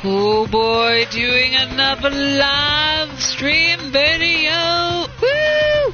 Oh boy, doing another live stream video. Woo!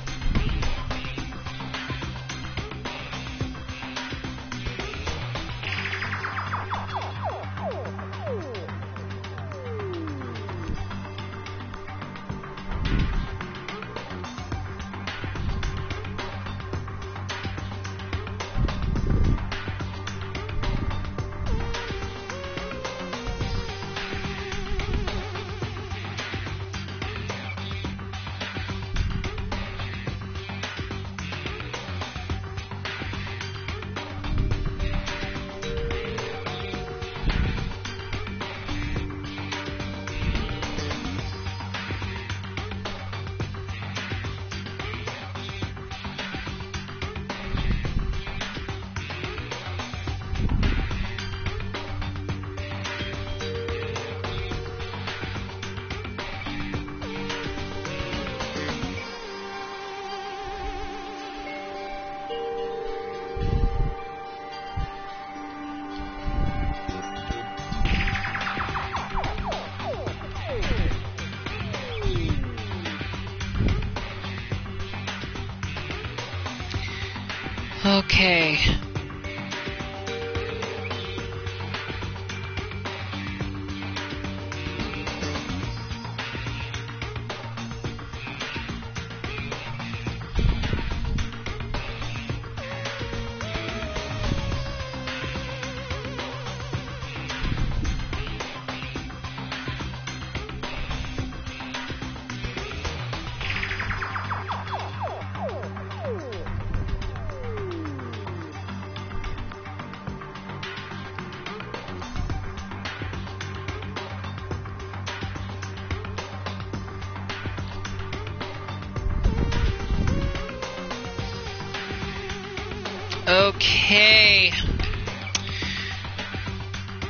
Okay. Okay.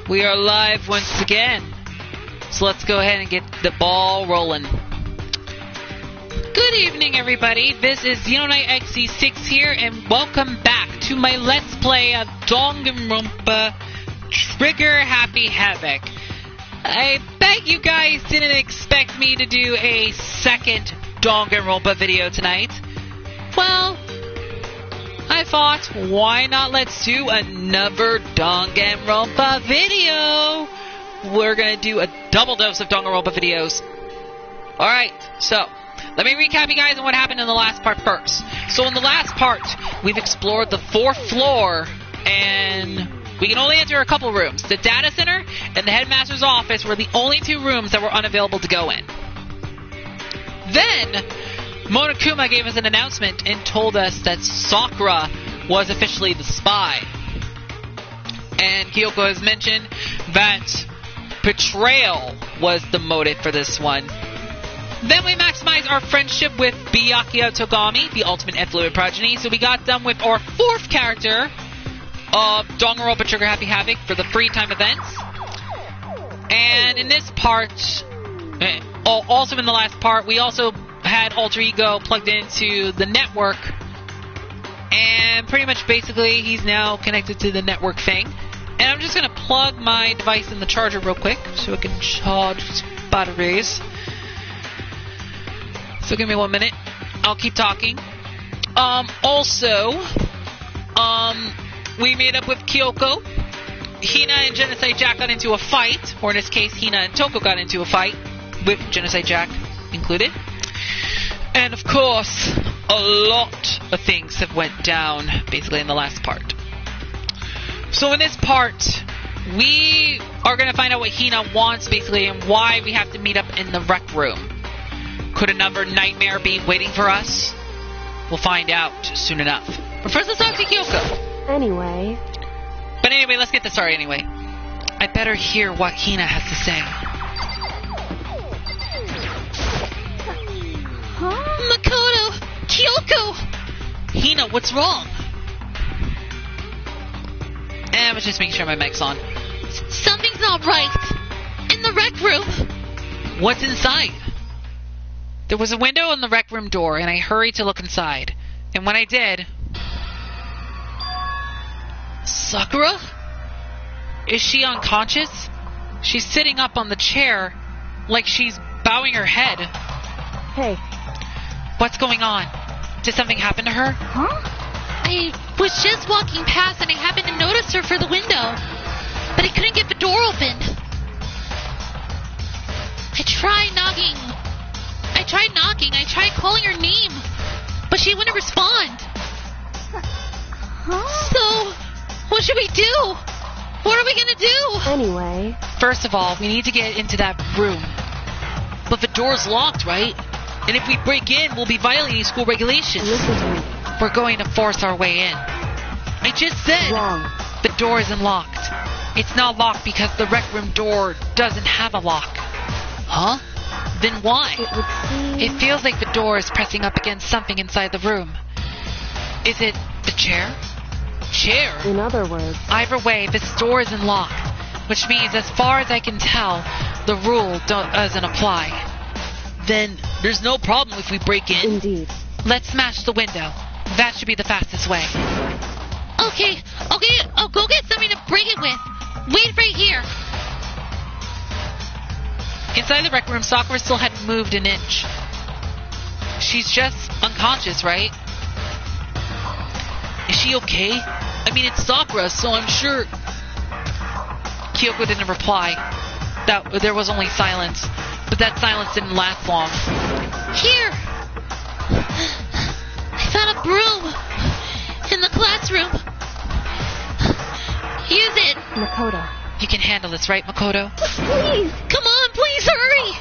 We are live once again. So let's go ahead and get the ball rolling. Good evening, everybody. This is Xenoknight XC6 here, and welcome back to my Let's Play of Danganronpa Trigger Happy Havoc. I bet you guys didn't expect me to do a second Danganronpa video tonight. Well, I thought, why not let's do another Danganronpa video? We're gonna do a double dose of Danganronpa videos. Alright, so, let me recap you guys on what happened in the last part first. So in the last part, we've explored the 4th floor, and we can only enter a couple rooms. The data center and the headmaster's office were the only 2 rooms that were unavailable to go in. Then, Monokuma gave us an announcement and told us that Sakura was officially the spy. And Kyoko has mentioned that betrayal was the motive for this one. Then we maximized our friendship with Byakuya Togami, the ultimate effluent progeny, so we got done with our 4th character of Danganronpa Trigger Happy Havoc for the free time events. And in this part, also in the last part, we also had Alter Ego plugged into the network, and pretty much basically he's now connected to the network thing. And I'm just gonna plug my device in the charger real quick so it can charge its batteries. So give me 1 minute. I'll keep talking. We made up with Kyoko. Hina and Genocide Jack got into a fight, or in this case, Hina and Toko got into a fight, with Genocide Jack included. And of course, a lot of things have went down, basically, in the last part. So in this part, we are going to find out what Hina wants, basically, and why we have to meet up in the rec room. Could another nightmare be waiting for us? We'll find out soon enough. But first, let's talk to Kyoko. Anyway, let's get this started anyway. I better hear what Hina has to say. huh? Makoto! Kyoko! Hina, what's wrong? I was just making sure my mic's on. Something's not right. In the rec room. What's inside? There was a window on the rec room door, and I hurried to look inside. And when I did... Sakura? Is she unconscious? She's sitting up on the chair like she's bowing her head. Hey. What's going on? Did something happen to her? Huh? I was just walking past and I happened to notice her through the window, but I couldn't get the door open. I tried knocking. I tried calling her name, but she wouldn't respond. Huh? So, what should we do? What are we gonna do? Anyway. First of all, we need to get into that room. But the door's locked, right? And if we break in, we'll be violating school regulations. Listen to me. We're going to force our way in. I just said Wrong. the door isn't locked. It's not locked because the rec room door doesn't have a lock. Huh? Then why? It would seem... It feels like the door is pressing up against something inside the room. Is it the chair? Chair? In other words... Either way, this door isn't locked, which means, as far as I can tell, the rule doesn't apply. Then there's no problem if we break in. Indeed. Let's smash the window. That should be the fastest way. Okay, I'll go get something to break it with. Wait right here. Inside the rec room, Sakura still hadn't moved an inch. She's just unconscious, right? Is she okay? I mean, it's Sakura, so I'm sure... Kyoko didn't reply. There was only silence. But that silence didn't last long. Here. I found a broom in the classroom. Use it. Makoto. You can handle this, right, Makoto? Please. Come on, please hurry.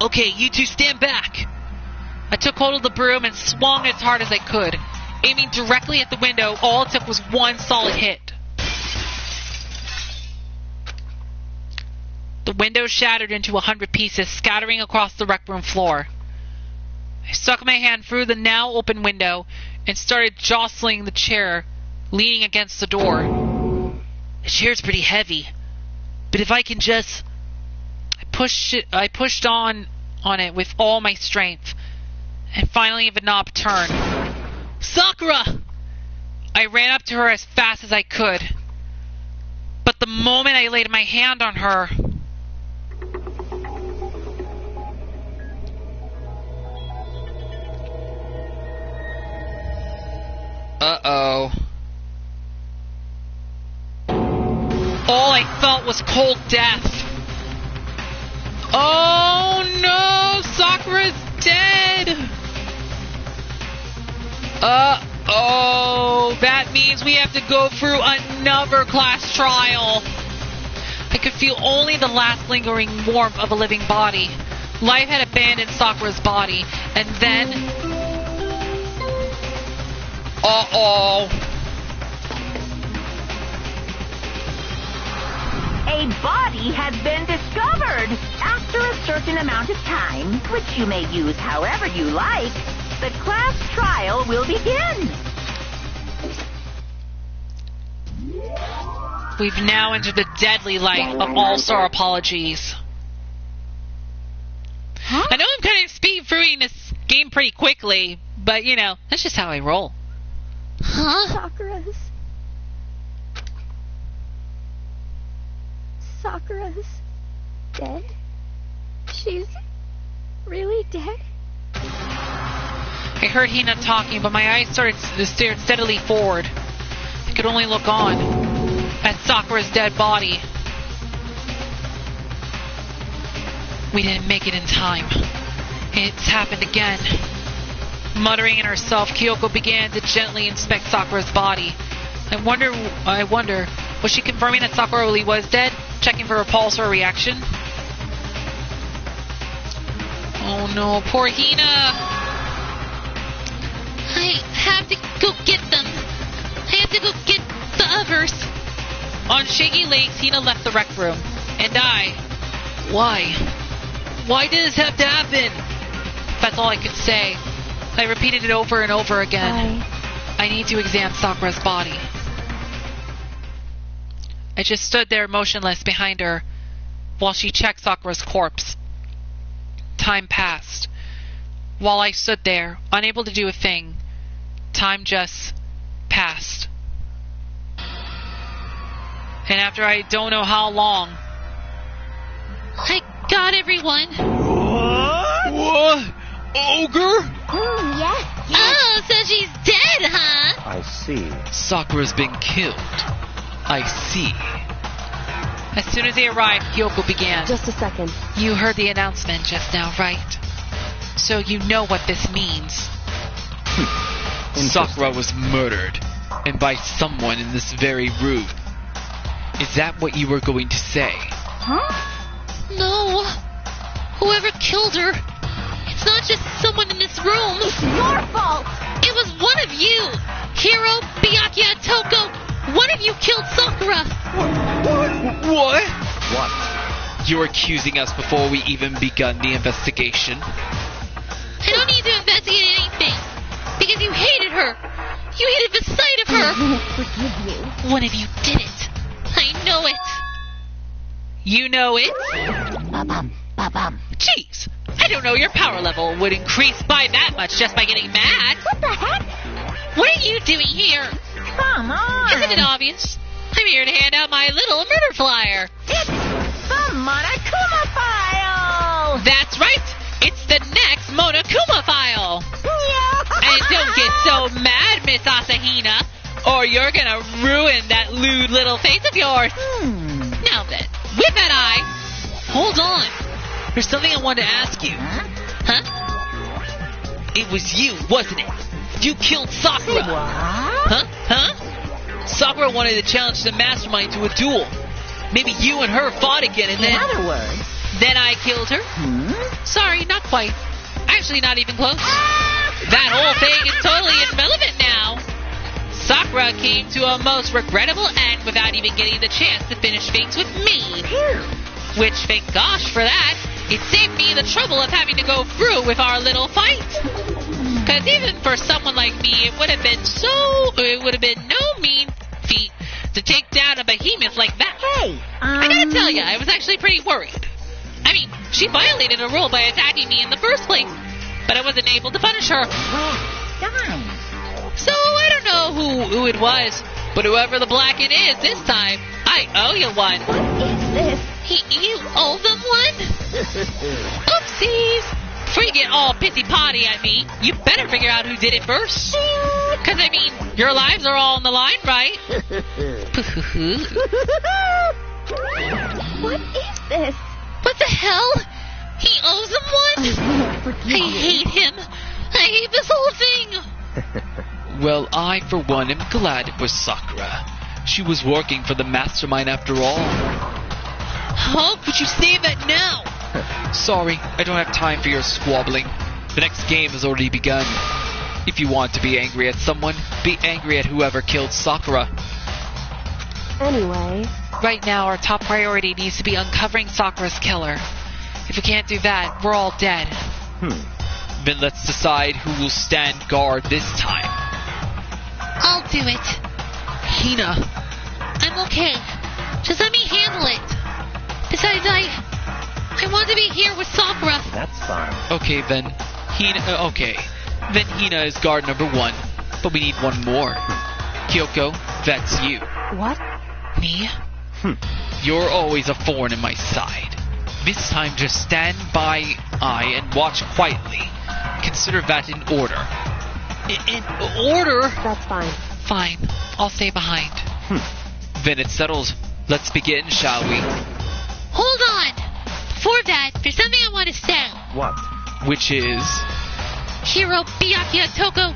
Okay, you two stand back. I took hold of the broom and swung as hard as I could. Aiming directly at the window, all it took was one solid hit. The window shattered into 100 pieces, scattering across the rec room floor. I stuck my hand through the now open window and started jostling the chair, leaning against the door. The chair's pretty heavy, but if I can just... I pushed on it with all my strength, and finally the knob turned. Sakura! I ran up to her as fast as I could, but the moment I laid my hand on her... Uh-oh. All I felt was cold death. Oh no! Sakura's dead! Uh-oh. That means we have to go through another class trial. I could feel only the last lingering warmth of a living body. Life had abandoned Sakura's body, and then... Uh-oh. A body has been discovered. After a certain amount of time, which you may use however you like, the class trial will begin. We've now entered the deadly light of all-star apologies. Huh? I know I'm kind of speed through this game pretty quickly, but, you know, that's just how I roll. Huh? Sakura's dead? She's really dead? I heard Hina talking, but my eyes stared steadily forward. I could only look on at Sakura's dead body. We didn't make it in time. It's happened again. Muttering in herself, Kyoko began to gently inspect Sakura's body. I wonder, was she confirming that Sakura really was dead? Checking for a pulse or a reaction? Oh no, poor Hina! I have to go get them. I have to go get the others. On shaky legs, Hina left the rec room. And I... Why? Why did this have to happen? That's all I could say. I repeated it over and over again. I need to examine Sakura's body. I just stood there motionless behind her while she checked Sakura's corpse. Time passed. While I stood there, unable to do a thing, time just passed. And after I don't know how long, I got everyone. What? Ogre? Yes. Oh, so she's dead, huh? I see. Sakura's been killed. I see. As soon as they arrived, Kyoko began. Just a second. You heard the announcement just now, right? So you know what this means. Sakura was murdered, and by someone in this very room. Is that what you were going to say? Huh? No. Whoever killed her, it's not just someone in this room. It's your fault. It was one of you. Hiro, Byakuya, Toko. One of you killed Sakura. What? What? You're accusing us before we even begun the investigation. I don't need to investigate anything. Because you hated her. You hated the sight of her. Forgive you. One of you did it. I know it. You know it? Ba-bum, ba-bum. Jeez, I don't know your power level would increase by that much just by getting mad. What the heck? What are you doing here? Come on. Isn't it obvious? I'm here to hand out my little murder flyer. It's the Monokuma file. That's right. It's the next Monokuma file. And don't get so mad, Miss Asahina, or you're gonna ruin that lewd little face of yours. Now then, with that eye, hold on. There's something I wanted to ask you. Huh? It was you, wasn't it? You killed Sakura. What? Huh? Sakura wanted to challenge the mastermind to a duel. Maybe you and her fought again, and In then other words, I killed her. Sorry, not quite. Actually, not even close. That whole thing is totally irrelevant now. Sakura came to a most regrettable end without even getting the chance to finish things with me. Which, thank gosh for that, it saved me the trouble of having to go through with our little fight. Because even for someone like me, it would have been no mean feat to take down a behemoth like that. hey, I gotta tell you, I was actually pretty worried. I mean, she violated a rule by attacking me in the first place, but I wasn't able to punish her. darn. So I don't know who it was, but whoever the blacken is this time, I owe you one. What is this? You owe them one? Oopsies! Before you get all pissy-potty at me, you better figure out who did it first. Because, I mean, your lives are all on the line, right? What is this? What the hell? He owes them one? Forgive I you. hate him. I hate this whole thing. Well, I, for one, am glad it was Sakura. She was working for the mastermind after all. How could you say that now? Sorry, I don't have time for your squabbling. The next game has already begun. If you want to be angry at someone, be angry at whoever killed Sakura. Anyway, Right now, our top priority needs to be uncovering Sakura's killer. If we can't do that, we're all dead. Then let's decide who will stand guard this time. I'll do it. Hina. I'm okay. Just let me handle it. Besides, I want to be here with Sakura. That's fine. Okay, then. Then Hina is guard number 1. But we need one more. Kyoko, that's you. what? Me? You're always a thorn in my side. This time just stand by and watch quietly. Consider that in order. In order? That's fine. Fine. I'll stay behind. Then it's settled. Let's begin, shall we? Hold on. Before that, there's something I want to say. What? Which is... Hiro, Byakuya, Toko,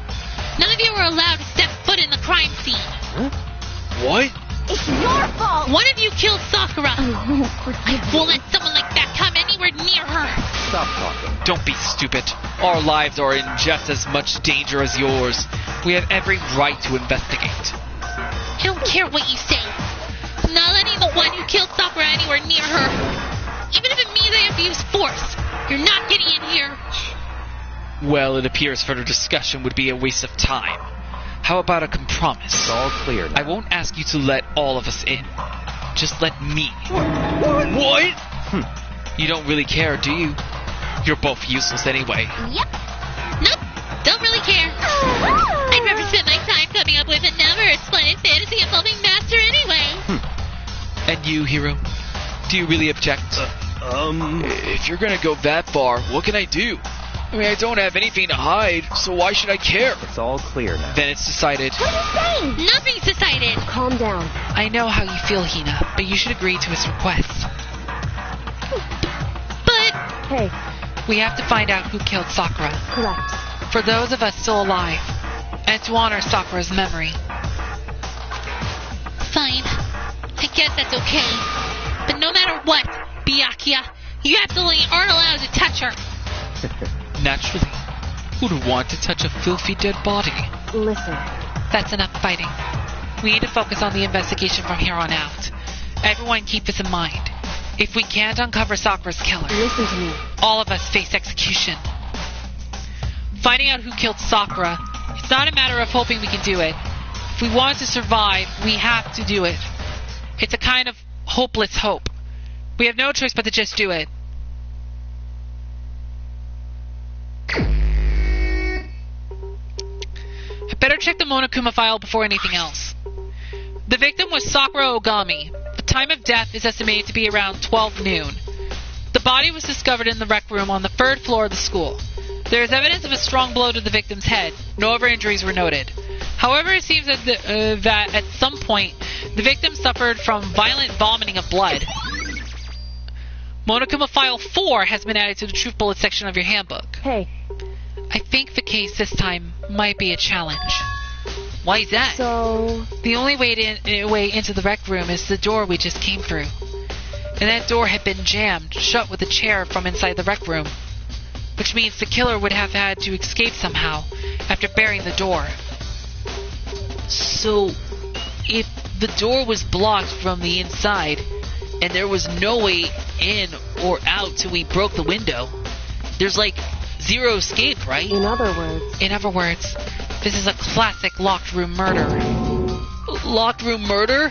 none of you are allowed to step foot in the crime scene. What? It's your fault. One of you killed Sakura. Forgive Won't let someone like that come anywhere near her. Stop talking. Don't be stupid. Our lives are in just as much danger as yours. We have every right to investigate. I don't care what you say. I'm not letting the one who killed Sakura anywhere near her. Even if it means I have to use force, you're not getting in here. Well, it appears further discussion would be a waste of time. How about a compromise? It's all clear now. I won't ask you to let all of us in. Just let me. What? You don't really care, do you? You're both useless anyway. Yep. Nope. Don't really care. I'd rather spend my time coming up with a never-explained fantasy involving Master anyway. And you, Hiro? Do you really object? If you're gonna go that far, what can I do? I mean, I don't have anything to hide, so why should I care? It's all clear now. Then it's decided. What are you saying? Nothing's decided. Calm down. I know how you feel, Hina, but you should agree to his request. But Hey, We have to find out who killed Sakura, correct. for those of us still alive, and to honor Sakura's memory. fine. I guess that's okay. But no matter what, Byakuya, you absolutely aren't allowed to touch her. Naturally, who'd want to touch a filthy dead body? Listen, That's enough fighting. We need to focus on the investigation from here on out. Everyone keep this in mind. If we can't uncover Sakura's killer, listen to me. all of us face execution. Finding out who killed Sakura, it's not a matter of hoping we can do it. If we want to survive, we have to do it. It's a kind of hopeless hope. We have no choice but to just do it. I better check the Monokuma file before anything else. The victim was Sakura Ogami. The time of death is estimated to be around 12 noon. The body was discovered in the rec room on the 3rd floor of the school. There is evidence of a strong blow to the victim's head. No other injuries were noted. However, it seems that at some point, the victim suffered from violent vomiting of blood. Monokuma File 4 has been added to the Truth Bullet section of your handbook. Hey, I think the case this time might be a challenge. Why is that? so... The only way into the rec room is the door we just came through. And that door had been jammed shut with a chair from inside the rec room. Which means the killer would have had to escape somehow after barring the door. So, if the door was blocked from the inside, and there was no way in or out till we broke the window, there's like zero escape, right? In other words, This is a classic locked room murder. Locked room murder?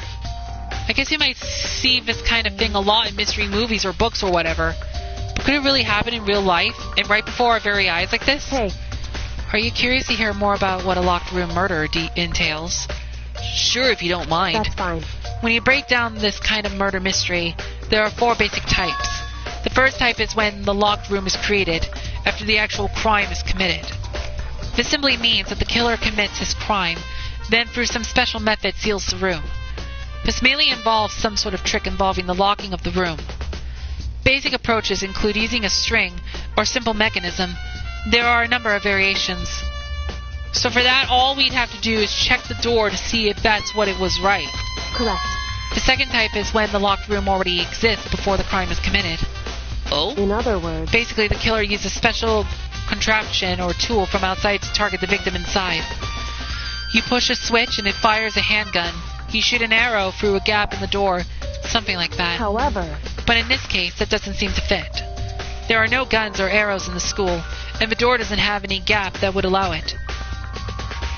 I guess you might see this kind of thing a lot in mystery movies or books or whatever. But could it really happen in real life and right before our very eyes like this? hey, Are you curious to hear more about what a locked room murder entails? Sure, if you don't mind. that's fine. When you break down this kind of murder mystery, there are 4 basic types. The first type is when the locked room is created after the actual crime is committed. This simply means that the killer commits his crime, then through some special method seals the room. This mainly involves some sort of trick involving the locking of the room. Basic approaches include using a string or simple mechanism. There are a number of variations. So for that, all we'd have to do is check the door to see if that's what it was right. Correct. The second type is when the locked room already exists before the crime is committed. Oh? In other words, Basically, the killer used a special contraption or tool from outside to target the victim inside. You push a switch and it fires a handgun. You shoot an arrow through a gap in the door, something like that. however, But in this case, that doesn't seem to fit. There are no guns or arrows in the school, and the door doesn't have any gap that would allow it.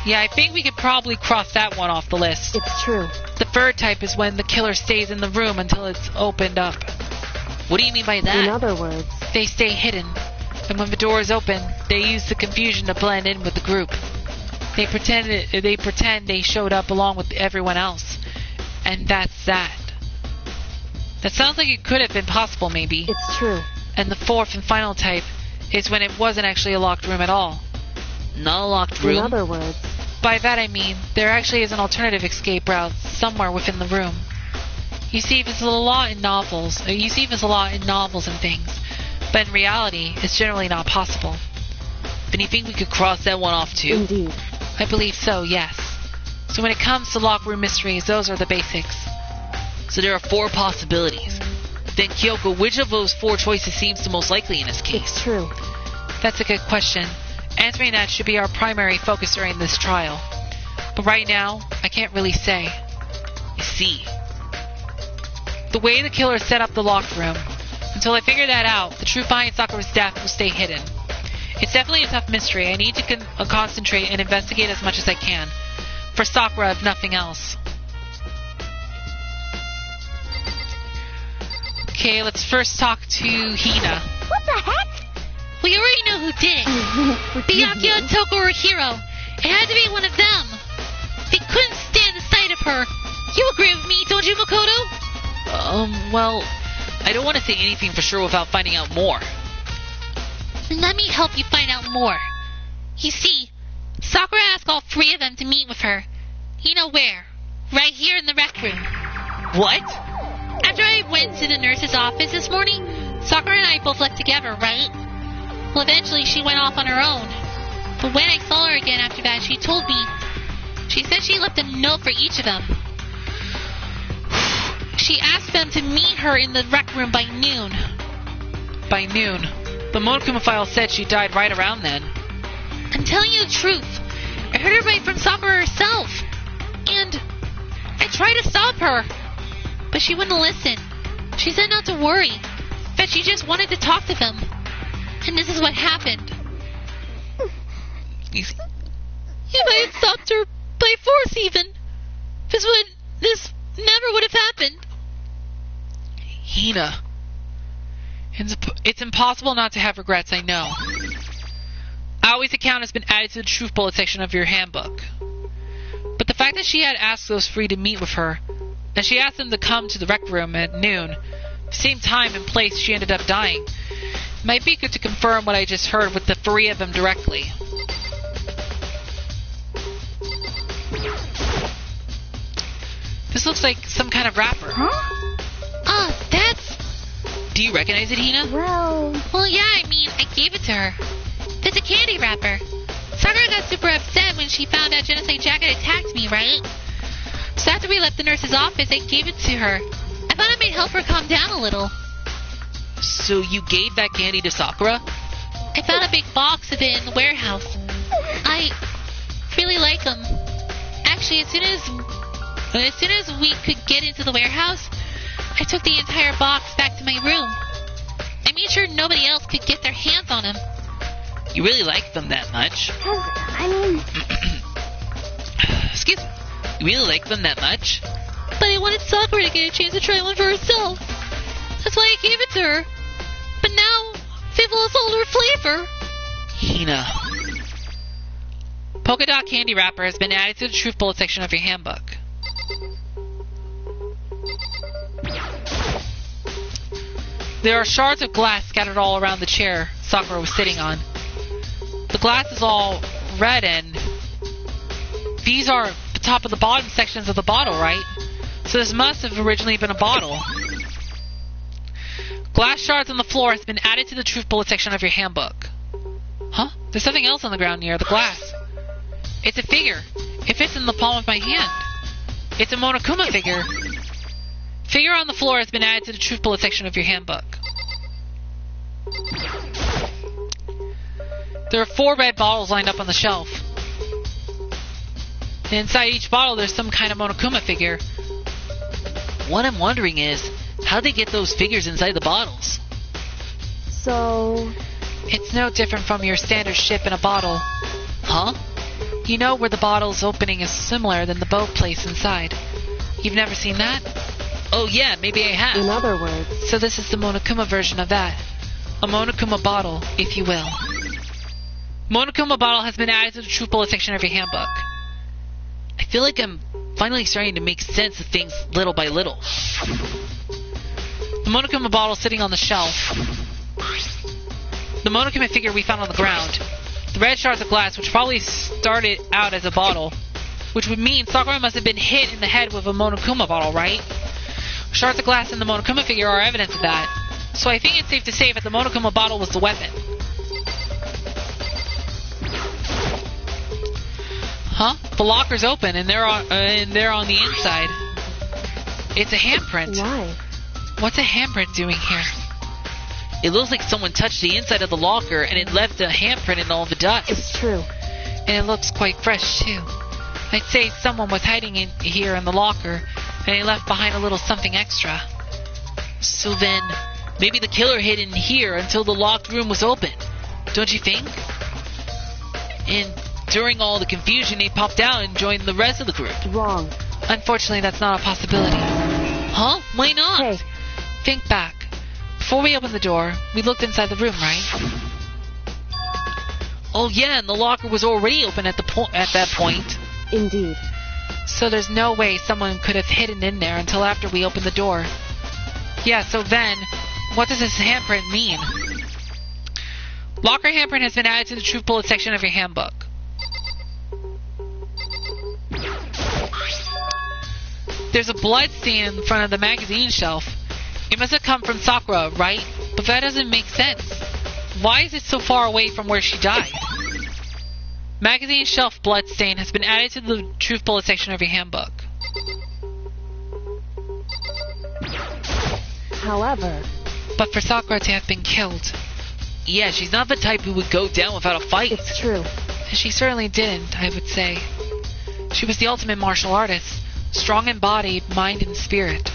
Yeah, I think we could probably cross that one off the list. it's true. The third type is when the killer stays in the room until it's opened up. What do you mean by that? In other words, They stay hidden, and when the door is open, they use the confusion to blend in with the group. They pretend they showed up along with everyone else, and that's that. That sounds like it could have been possible, maybe. it's true. And the fourth and final type is when it wasn't actually a locked room at all. Not a locked room? In other words, By that I mean, there actually is an alternative escape route somewhere within the room. You see this a lot in novels. And things, but in reality, it's generally not possible. Then you think we could cross that one off too? indeed. I believe so, yes. So when it comes to locked room mysteries, those are the basics. So there are 4 possibilities. Then Kyoko, which of those 4 choices seems the most likely in this case? It's true. That's a good question. Answering that should be our primary focus during this trial. But right now, I can't really say. I see. The way the killer set up the locked room. Until I figure that out, the truth behind Sakura's death will stay hidden. It's definitely a tough mystery. I need to concentrate and investigate as much as I can. For Sakura, if nothing else. Okay, let's first talk to Hina. What the heck? We already know who did it. Forgive Byakuya, you. Toko, or Hiro. It had to be one of them. They couldn't stand the sight of her. You agree with me, don't you, Makoto? Well, I don't want to say anything for sure without finding out more. Let me help you find out more. You see, Sakura asked all 3 of them to meet with her. You know where? Right here in the rec room. What? After I went to the nurse's office this morning, Sakura and I both left together, right? Well, eventually she went off on her own. But when I saw her again after that, she told me... She said she left a note for each of them. She asked them to meet her in the rec room by noon. By noon. The Monokuma file said she died right around then. I'm telling you the truth. I heard it right from Sakura herself. And I tried to stop her. But she wouldn't listen. She said not to worry. That she just wanted to talk to them. And this is what happened. If I had stopped her by force even, this never would have happened. Hina. It's impossible not to have regrets, I know. Aoi's account has been added to the truth bullet section of your handbook. But the fact that she had asked those 3 to meet with her, and she asked them to come to the rec room at noon, the same time and place she ended up dying, might be good to confirm what I just heard with the 3 of them directly. This looks like some kind of wrapper. Huh? Oh, that's... Do you recognize it, Hina? Well, yeah, I mean, I gave it to her. It's a candy wrapper. Sakura got super upset when she found out Genocide Jack had attacked me, right? So after we left the nurse's office, I gave it to her. I thought it might help her calm down a little. So you gave that candy to Sakura? I found a big box of it in the warehouse. I really like them. Actually, as soon as we could get into the warehouse, I took the entire box back to my room. I made sure nobody else could get their hands on them. You really like them that much? Excuse me. You really like them that much? But I wanted Sakura to get a chance to try one for herself. That's why I gave it to her. But now, they've lost all their flavor. Hina. Polka dot candy wrapper has been added to the truth bullet section of your handbook. There are shards of glass scattered all around the chair Sakura was sitting on. The glass is all red and these are the top of the bottom sections of the bottle, right? So this must have originally been a bottle. Glass shards on the floor has been added to the truth bullet section of your handbook. Huh? There's something else on the ground near the glass. It's a figure. It fits in the palm of my hand. It's a Monokuma figure. Figure on the floor has been added to the truth bullet section of your handbook. There are 4 red bottles lined up on the shelf. And inside each bottle there's some kind of Monokuma figure. What I'm wondering is, how'd they get those figures inside the bottles? So... It's no different from your standard ship in a bottle. Huh? You know where the bottle's opening is similar than the boat place inside. You've never seen that? Oh yeah, maybe I have. In other words... So this is the Monokuma version of that. A Monokuma bottle, if you will. Monokuma bottle has been added to the truth bullet section of your handbook. I feel like I'm finally starting to make sense of things little by little. The Monokuma bottle sitting on the shelf. The Monokuma figure we found on the ground. The red shards of glass, which probably started out as a bottle. Which would mean Sakura must have been hit in the head with a Monokuma bottle, right? Shards of glass and the Monokuma figure are evidence of that. So I think it's safe to say that the Monokuma bottle was the weapon. Huh? The locker's open and they're on the inside. It's a handprint. Why? What's a handprint doing here? It looks like someone touched the inside of the locker and it left a handprint in all the dust. It's true. And it looks quite fresh too. I'd say someone was hiding in here in the locker and he left behind a little something extra. So then, maybe the killer hid in here until the locked room was open. Don't you think? And during all the confusion, he popped out and joined the rest of the group. Wrong. Unfortunately, that's not a possibility. Huh? Why not? Hey. Think back. Before we opened the door, we looked inside the room, right? Oh yeah, and the locker was already open at that point. Indeed. So there's no way someone could have hidden in there until after we opened the door. Yeah, so then, what does this handprint mean? Locker handprint has been added to the truth bullet section of your handbook. There's a blood stain in front of the magazine shelf. It must have come from Sakura, right? But that doesn't make sense. Why is it so far away from where she died? Magazine shelf blood stain has been added to the truth bullet section of your handbook. However, But for Sakura to have been killed. Yeah, she's not the type who would go down without a fight. it's true. And she certainly didn't, I would say. She was the ultimate martial artist. Strong in body, mind, and spirit.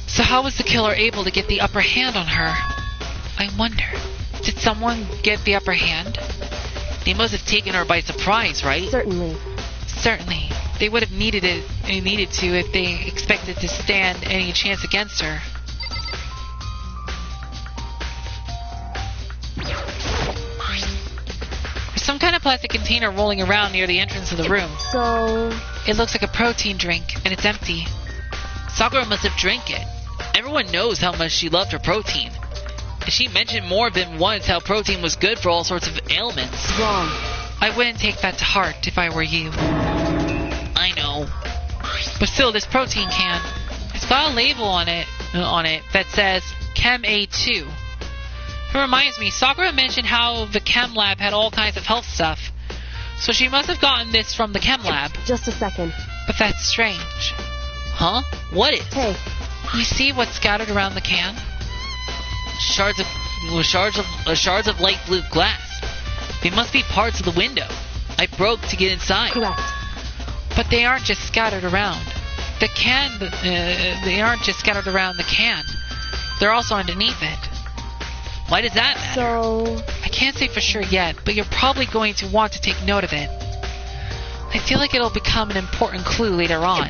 So how was the killer able to get the upper hand on her? I wonder. Did someone get the upper hand? They must have taken her by surprise, right? Certainly. Certainly. They would have needed to if they expected to stand any chance against her. There's some kind of plastic container rolling around near the entrance of the room. So, It looks like a protein drink, and it's empty. Sakura must have drank it. Everyone knows how much she loved her protein. And she mentioned more than once how protein was good for all sorts of ailments. wrong. I wouldn't take that to heart if I were you. I know. But still, this protein can, it's got a label on it that says Chem A2. It reminds me, Sakura mentioned how the Chem Lab had all kinds of health stuff. So she must have gotten this from the Chem Lab. Just a second. But that's strange. Huh? What is? Hey, You see what's scattered around the can? Shards of light blue glass. They must be parts of the window. I broke to get inside. correct. But they aren't just scattered around. They aren't just scattered around the can. They're also underneath it. Why does that matter? So, I can't say for sure yet, but you're probably going to want to take note of it. I feel like it'll become an important clue later on.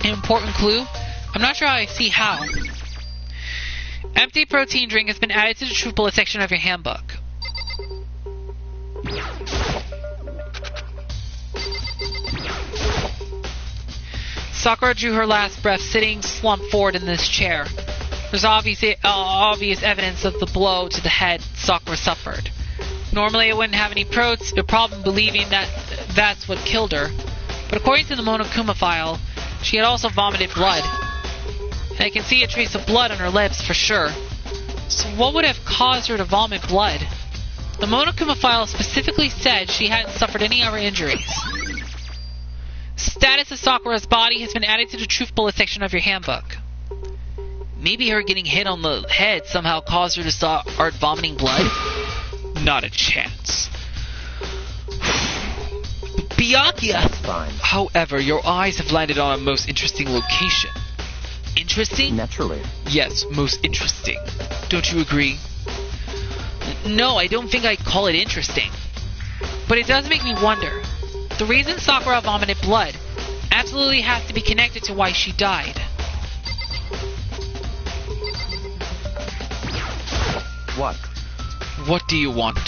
An important clue? I'm not sure I see how. Empty protein drink has been added to the truth bullet section of your handbook. Sakura drew her last breath sitting slumped forward in this chair. There's obvious evidence of the blow to the head Sakura suffered. Normally I wouldn't have any problem believing that that's what killed her, but according to the Monokuma file, she had also vomited blood. And I can see a trace of blood on her lips for sure. So what would have caused her to vomit blood? The Monokuma file specifically said she hadn't suffered any other injuries. Status of Sakura's body has been added to the truth bullet section of your handbook. Maybe her getting hit on the head somehow caused her to start vomiting blood? Not a chance. Byakuya! Fine. However, your eyes have landed on a most interesting location. Interesting? Naturally. Yes, most interesting. Don't you agree? No, I don't think I'd call it interesting. But it does make me wonder. The reason Sakura vomited blood absolutely has to be connected to why she died. What? What do you want?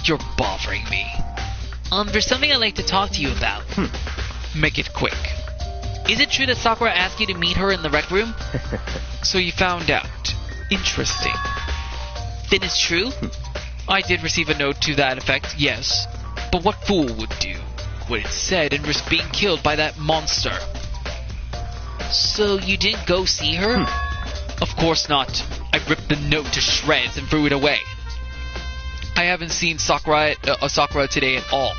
You're bothering me. There's something I'd like to talk to you about. Make it quick. Is it true that Sakura asked you to meet her in the rec room? So you found out. Interesting. Then it's true? I did receive a note to that effect, yes. But what fool would do what it said and risk being killed by that monster? So you didn't go see her? Of course not. I ripped the note to shreds and threw it away. I haven't seen Sakura today at all.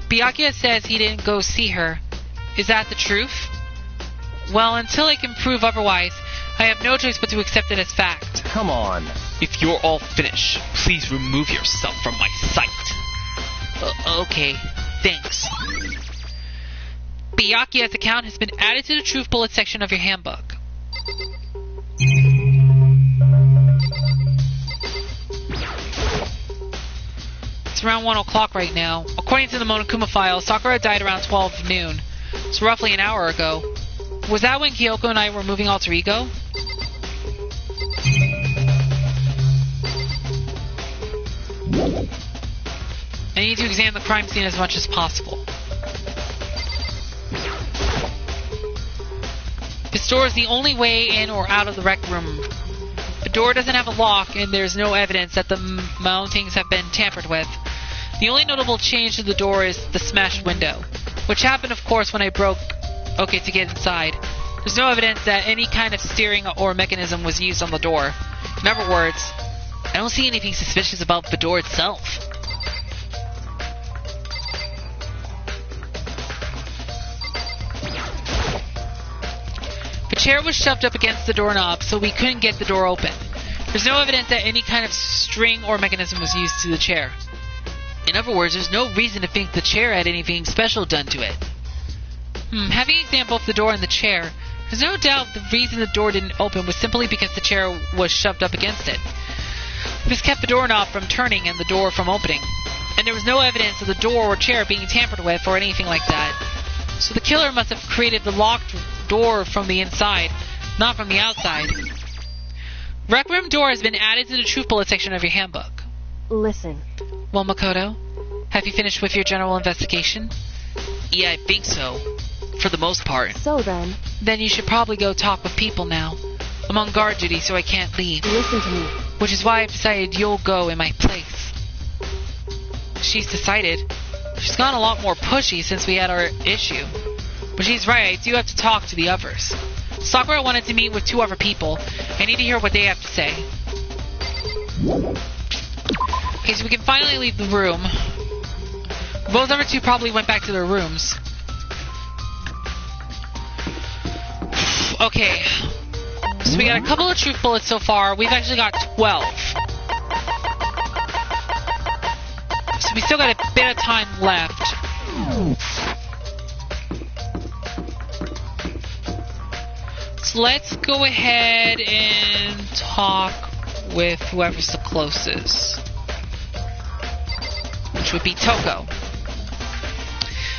Byakuya says he didn't go see her. Is that the truth? Well, until I can prove otherwise, I have no choice but to accept it as fact. Come on. If you're all finished, please remove yourself from my sight. Okay, thanks. Byakuya's account has been added to the truth bullet section of your handbook. It's around 1 o'clock right now. According to the Monokuma file, Sakura died around 12 noon. So roughly an hour ago. Was that when Kyoko and I were moving alter ego? I need to examine the crime scene as much as possible. This door is the only way in or out of the rec room. The door doesn't have a lock, and there's no evidence that the mountings have been tampered with. The only notable change to the door is the smashed window, which happened, of course, when I broke to get inside. There's no evidence that any kind of steering or mechanism was used on the door. In other words, I don't see anything suspicious about the door itself. The chair was shoved up against the doorknob, so we couldn't get the door open. There's no evidence that any kind of string or mechanism was used to the chair. In other words, there's no reason to think the chair had anything special done to it. Having examined both the door and the chair, there's no doubt the reason the door didn't open was simply because the chair was shoved up against it. This kept the doorknob from turning and the door from opening. And there was no evidence of the door or chair being tampered with or anything like that. So the killer must have created the locked door from the inside, not from the outside. Rec room door has been added to the truth bullet section of your handbook. Listen. Well, Makoto, have you finished with your general investigation? Yeah, I think so. For the most part. So then? Then you should probably go talk with people now. I'm on guard duty, so I can't leave. Listen to me. Which is why I've decided you'll go in my place. She's decided. She's gone a lot more pushy since we had our issue. But she's right, I do have to talk to the others. Sakura wanted to meet with 2 other people. I need to hear what they have to say. Okay, so we can finally leave the room. Those other 2 probably went back to their rooms. Okay. So we got a couple of truth bullets so far. We've actually got 12. So we still got a bit of time left. So let's go ahead and talk with whoever's the closest. Which would be Toko.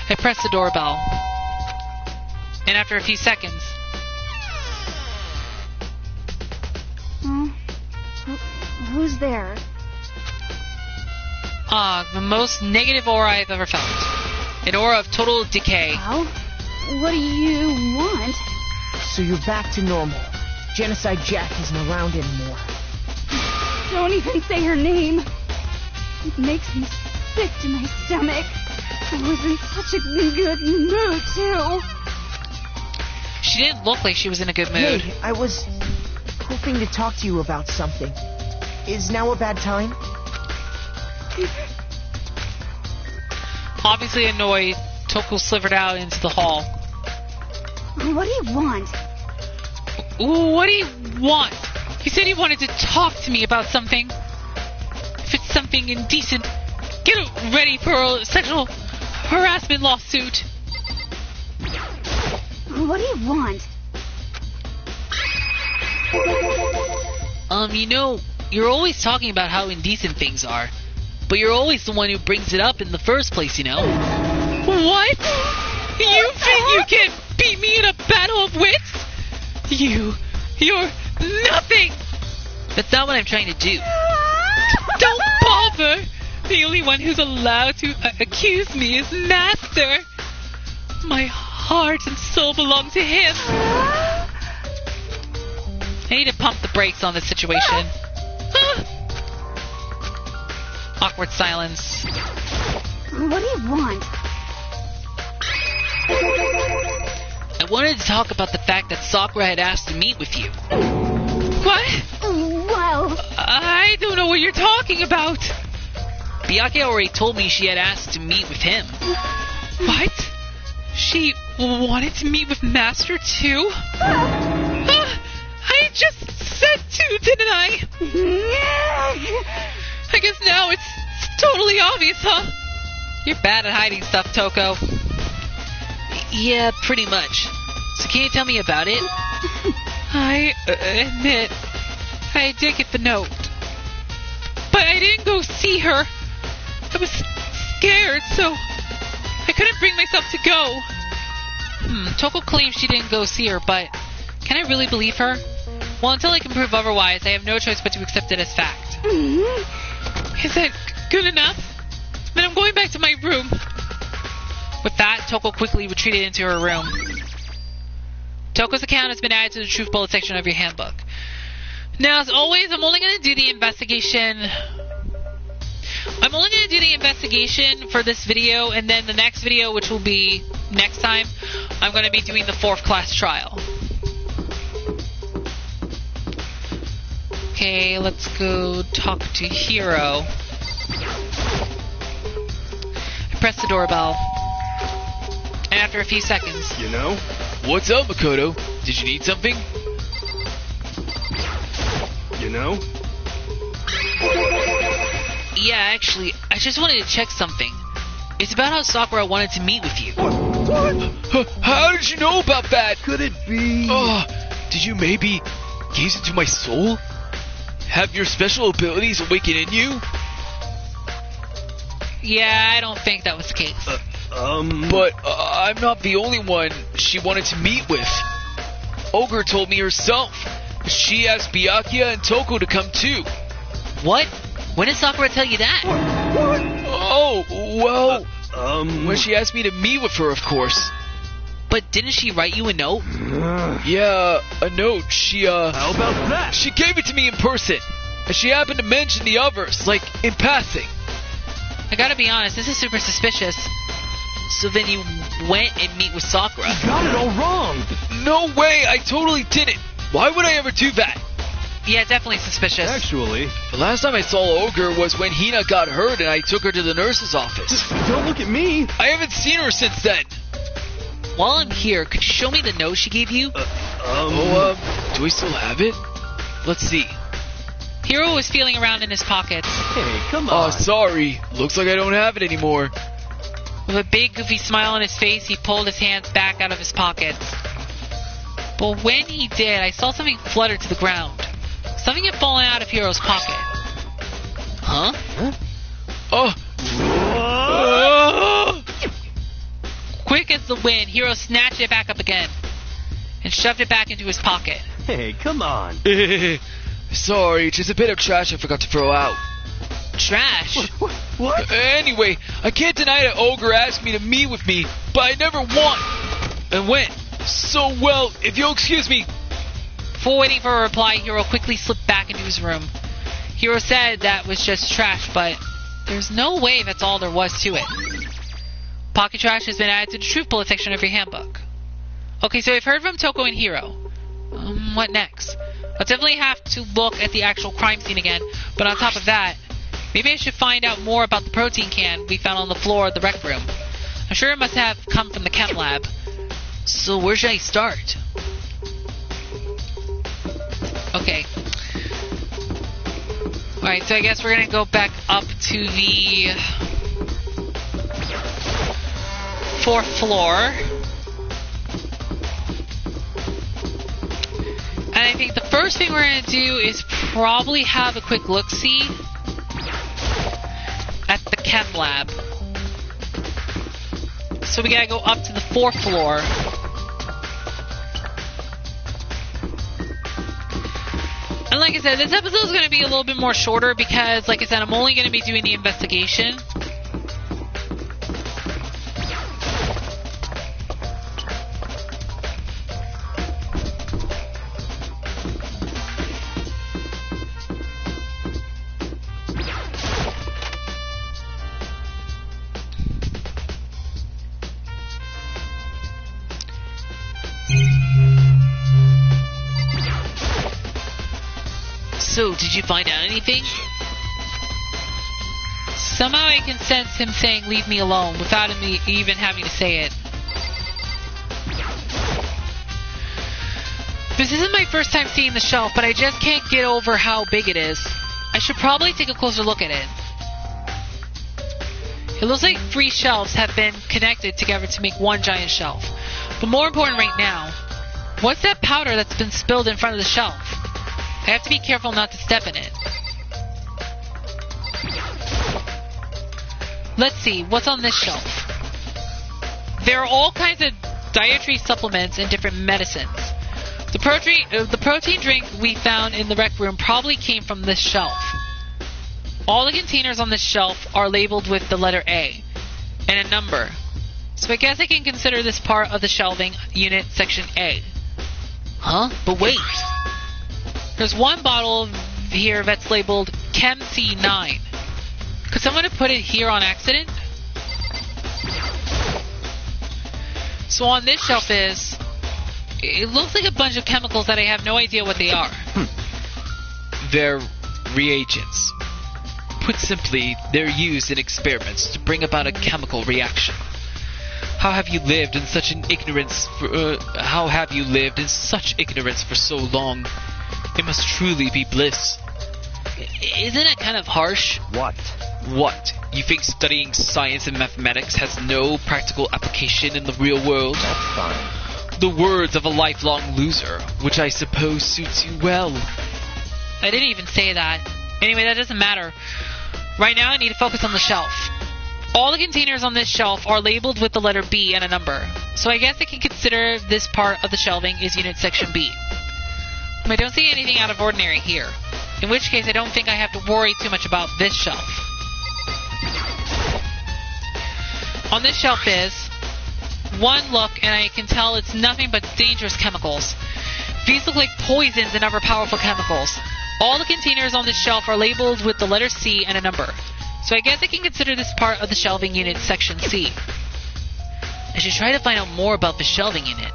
I press the doorbell. And after a few seconds... Who's there? The most negative aura I've ever felt. An aura of total decay. Well, what do you want? So you're back to normal. Genocide Jack isn't around anymore. Don't even say her name. It makes me sick to my stomach. I was in such a good mood, too. She didn't look like she was in a good mood. Hey, I was hoping to talk to you about something. Is now a bad time? Obviously annoyed, Toko slithered out into the hall. What do you want? What do you want? You said you wanted to talk to me about something. If it's something indecent, get ready for a sexual harassment lawsuit. What do you want? You know, you're always talking about how indecent things are, but you're always the one who brings it up in the first place, you know? What? You think you can beat me in a battle of wits? You're nothing! That's not what I'm trying to do. Don't bother! The only one who's allowed to accuse me is Master. My heart and soul belong to him. I need to pump the brakes on this situation. Awkward silence. What do you want? I wanted to talk about the fact that Sakura had asked to meet with you. What? Well... I don't know what you're talking about. Byakuya already told me she had asked to meet with him. What? She wanted to meet with Master too? I just said to, didn't I? I guess now it's totally obvious, huh? You're bad at hiding stuff, Toko. Yeah, pretty much. So can you tell me about it? I admit, I did get the note. But I didn't go see her. I was scared, so I couldn't bring myself to go. Toko claims she didn't go see her, but can I really believe her? Well, until I can prove otherwise, I have no choice but to accept it as fact. Is that good enough? Then I'm going back to my room. With that, Toko quickly retreated into her room. Toko's account has been added to the truth bullet section of your handbook. Now, as always, I'm only going to do the investigation for this video, and then the next video, which will be next time, I'm going to be doing the 4th class trial. Okay, let's go talk to Hiro. I press the doorbell. And after a few seconds... You know? What's up, Makoto? Did you need something? You know? Yeah, actually, I just wanted to check something. It's about how Sakura wanted to meet with you. What? How did you know about that? Could it be... Did you maybe gaze into my soul? Have your special abilities awaken in you? Yeah, I don't think that was the case. But I'm not the only one she wanted to meet with. Ogre told me herself. She asked Byakuya and Toko to come too. What? When did Sakura tell you that? What? Oh, well... when she asked me to meet with her, of course. But didn't she write you a note? Yeah, a note. She, How about that? She gave it to me in person. And she happened to mention the others, like, in passing. I gotta be honest, this is super suspicious. So then you went and meet with Sakura? You got it all wrong. No way, I totally didn't. Why would I ever do that? Yeah, definitely suspicious. Actually... The last time I saw Ogre was when Hina got hurt and I took her to the nurse's office. Don't look at me. I haven't seen her since then. While I'm here, could you show me the note she gave you? Do I still have it? Let's see. Hiro was feeling around in his pockets. Hey, come on. Oh, sorry. Looks like I don't have it anymore. With a big goofy smile on his face, he pulled his hands back out of his pockets. But when he did, I saw something flutter to the ground. Something had fallen out of Hiro's pocket. Huh? Quick as the wind, Hiro snatched it back up again and shoved it back into his pocket. Hey, come on. Sorry, just a bit of trash I forgot to throw out. Trash? What? Anyway, I can't deny that Ogre asked me to meet with me, but I never won and went. So, well, if you'll excuse me. Before waiting for a reply, Hiro quickly slipped back into his room. Hiro said that was just trash, but there's no way that's all there was to it. Pocket trash has been added to the truth bullet section of your handbook. Okay, so I've heard from Toko and Hiro. What next? I'll definitely have to look at the actual crime scene again, but on top of that, maybe I should find out more about the protein can we found on the floor of the rec room. I'm sure it must have come from the chem lab. So where should I start? Okay. Alright, so I guess we're gonna go back up to the 4th floor. And I think the first thing we're gonna do is probably have a quick look-see at the chem lab. So we gotta go up to the 4th floor. And like I said, this episode is going to be a little bit more shorter because, like I said, I'm only going to be doing the investigation. So, did you find out anything? Somehow I can sense him saying, "Leave me alone," without him even having to say it. This isn't my first time seeing the shelf, but I just can't get over how big it is. I should probably take a closer look at it. It looks like 3 shelves have been connected together to make one giant shelf. But more important right now, what's that powder that's been spilled in front of the shelf? I have to be careful not to step in it. Let's see, what's on this shelf? There are all kinds of dietary supplements and different medicines. The protein drink we found in the rec room probably came from this shelf. All the containers on this shelf are labeled with the letter A and a number. So I guess I can consider this part of the shelving unit section A. Huh? But wait. There's one bottle here that's labeled Chem C9. Could someone have put it here on accident? So on this shelf it looks like a bunch of chemicals that I have no idea what they are. They're reagents. Put simply, they're used in experiments to bring about a chemical reaction. How have you lived in such ignorance for so long? It must truly be bliss. Isn't that kind of harsh? What? You think studying science and mathematics has no practical application in the real world? That's fine. The words of a lifelong loser, which I suppose suits you well. I didn't even say that. Anyway, that doesn't matter. Right now I need to focus on the shelf. All the containers on this shelf are labeled with the letter B and a number. So I guess I can consider this part of the shelving is Unit Section B. I don't see anything out of ordinary here. In which case I don't think I have to worry too much about this shelf. On this shelf is one look and I can tell it's nothing but dangerous chemicals. These look like poisons and other powerful chemicals. All the containers on this shelf are labeled with the letter C and a number. So I guess I can consider this part of the shelving unit Section C. I should try to find out more about the shelving unit.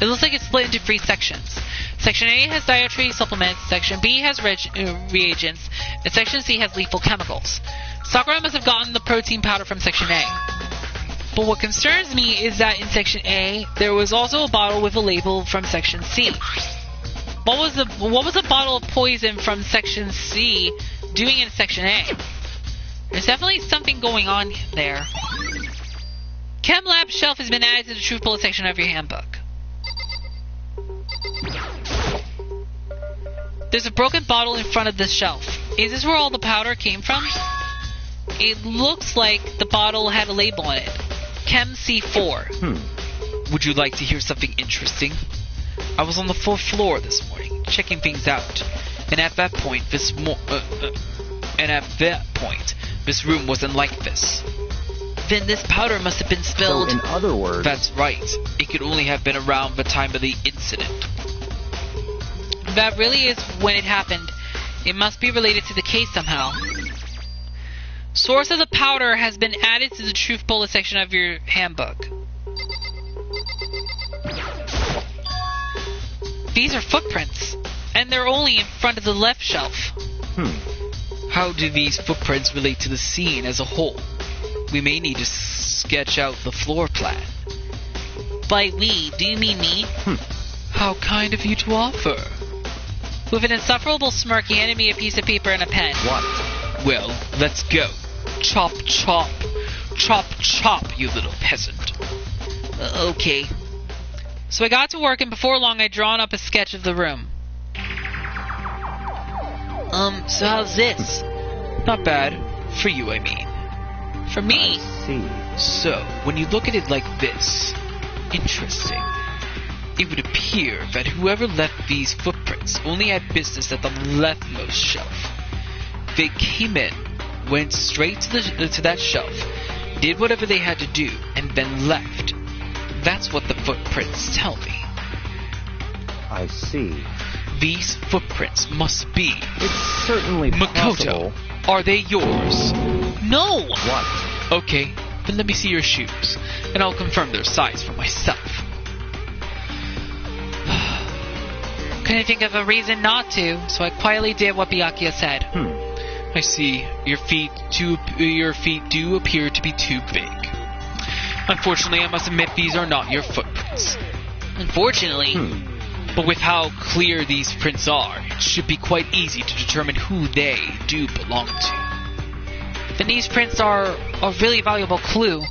It looks like it's split into 3 sections. Section A has dietary supplements, Section B has reagents, and Section C has lethal chemicals. Sakura must have gotten the protein powder from Section A. But what concerns me is that in Section A, there was also a bottle with a label from Section C. What was a bottle of poison from Section C doing in Section A? There's definitely something going on there. Chem Lab shelf has been added to the Truth Bullet section of your handbook. There's a broken bottle in front of this shelf. Is this where all the powder came from? It looks like the bottle had a label on it. Chem C4. Would you like to hear something interesting? I was on the 4th floor this morning, checking things out, and at that point, this room wasn't like this. Then this powder must have been spilled. So in other words... That's right. It could only have been around the time of the incident. That really is when it happened. It must be related to the case somehow. Source of the powder has been added to the Truth Bullet section of your handbook. These are footprints, and they're only in front of the left shelf. How do these footprints relate to the scene as a whole? We may need to sketch out the floor plan. By we, do you mean me? How kind of you to offer. With an insufferable smirk, he handed me a piece of paper and a pen. What? Well, let's go. Chop, chop. Chop, chop, you little peasant. Okay. So I got to work, and before long I'd drawn up a sketch of the room. So how's this? Not bad. For you, I mean. For me? I see. So, when you look at it like this, interesting. It would appear that whoever left these footprints only had business at the leftmost shelf. They came in, went straight to that shelf, did whatever they had to do, and then left. That's what the footprints tell me. I see. These footprints must be... It's certainly Makoto, possible. are they yours? No! What? Okay, then let me see your shoes, and I'll confirm their size for myself. Couldn't think of a reason not to, so I quietly did what Byakuya said. I see. Your feet do appear to be too big. Unfortunately, I must admit these are not your footprints. Unfortunately. But with how clear these prints are, it should be quite easy to determine who they do belong to. Then these prints are a really valuable clue.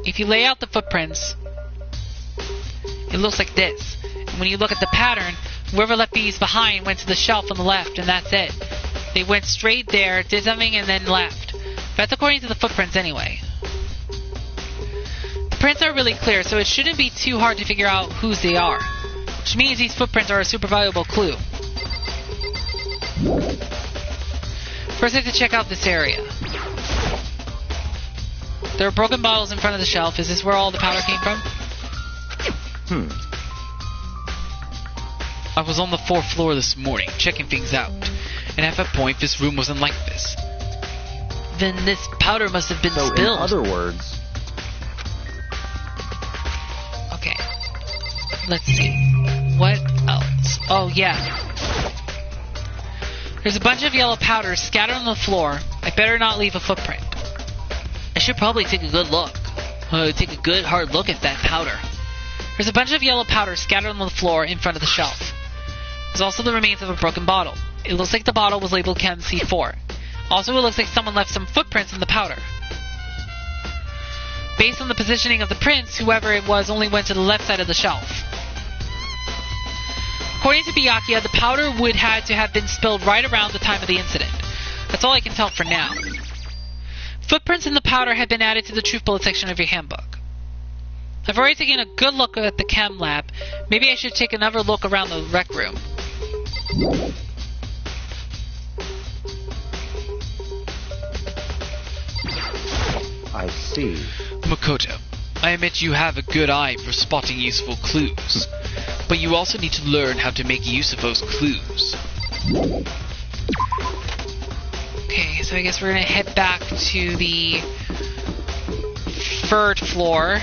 If you lay out the footprints, it looks like this. And when you look at the pattern, whoever left these behind went to the shelf on the left, and that's it. They went straight there, did something, and then left. That's according to the footprints anyway. The prints are really clear, so it shouldn't be too hard to figure out whose they are. Which means these footprints are a super valuable clue. First I have to check out this area. There are broken bottles in front of the shelf. Is this where all the powder came from? I was on the 4th floor this morning, checking things out. And at that point, this room wasn't like this. Then this powder must have been spilled. In other words... Okay. Let's see. What else? Oh, yeah. There's a bunch of yellow powder scattered on the floor. I better not leave a footprint. I should probably take a good look. Take a good hard look at that powder. There's a bunch of yellow powder scattered on the floor in front of the shelf. There's also the remains of a broken bottle. It looks like the bottle was labeled Chem C4. Also, it looks like someone left some footprints in the powder. Based on the positioning of the prints, whoever it was only went to the left side of the shelf. According to Byakuya, the powder would had to have been spilled right around the time of the incident. That's all I can tell for now. Footprints in the powder had been added to the truth bullet section of your handbook. I've already taken a good look at the chem lab. Maybe I should take another look around the rec room. I see. Makoto, I admit you have a good eye for spotting useful clues, but you also need to learn how to make use of those clues. Okay, so I guess we're gonna head back to the 3rd floor.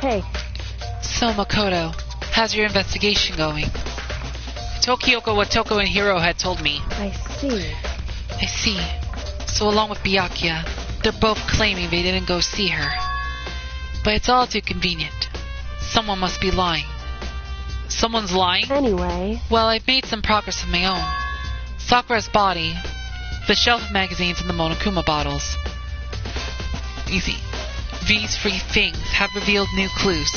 Hey, So Makoto, how's your investigation going? I told Kyoko what Toko and Hiro had told me. I see. I see. So along with Byakuya, they're both claiming they didn't go see her. But it's all too convenient. Someone must be lying. Someone's lying? Anyway, Well, I've made some progress of my own. Sakura's body, the shelf of magazines, and the Monokuma bottles. Easy. These 3 things have revealed new clues.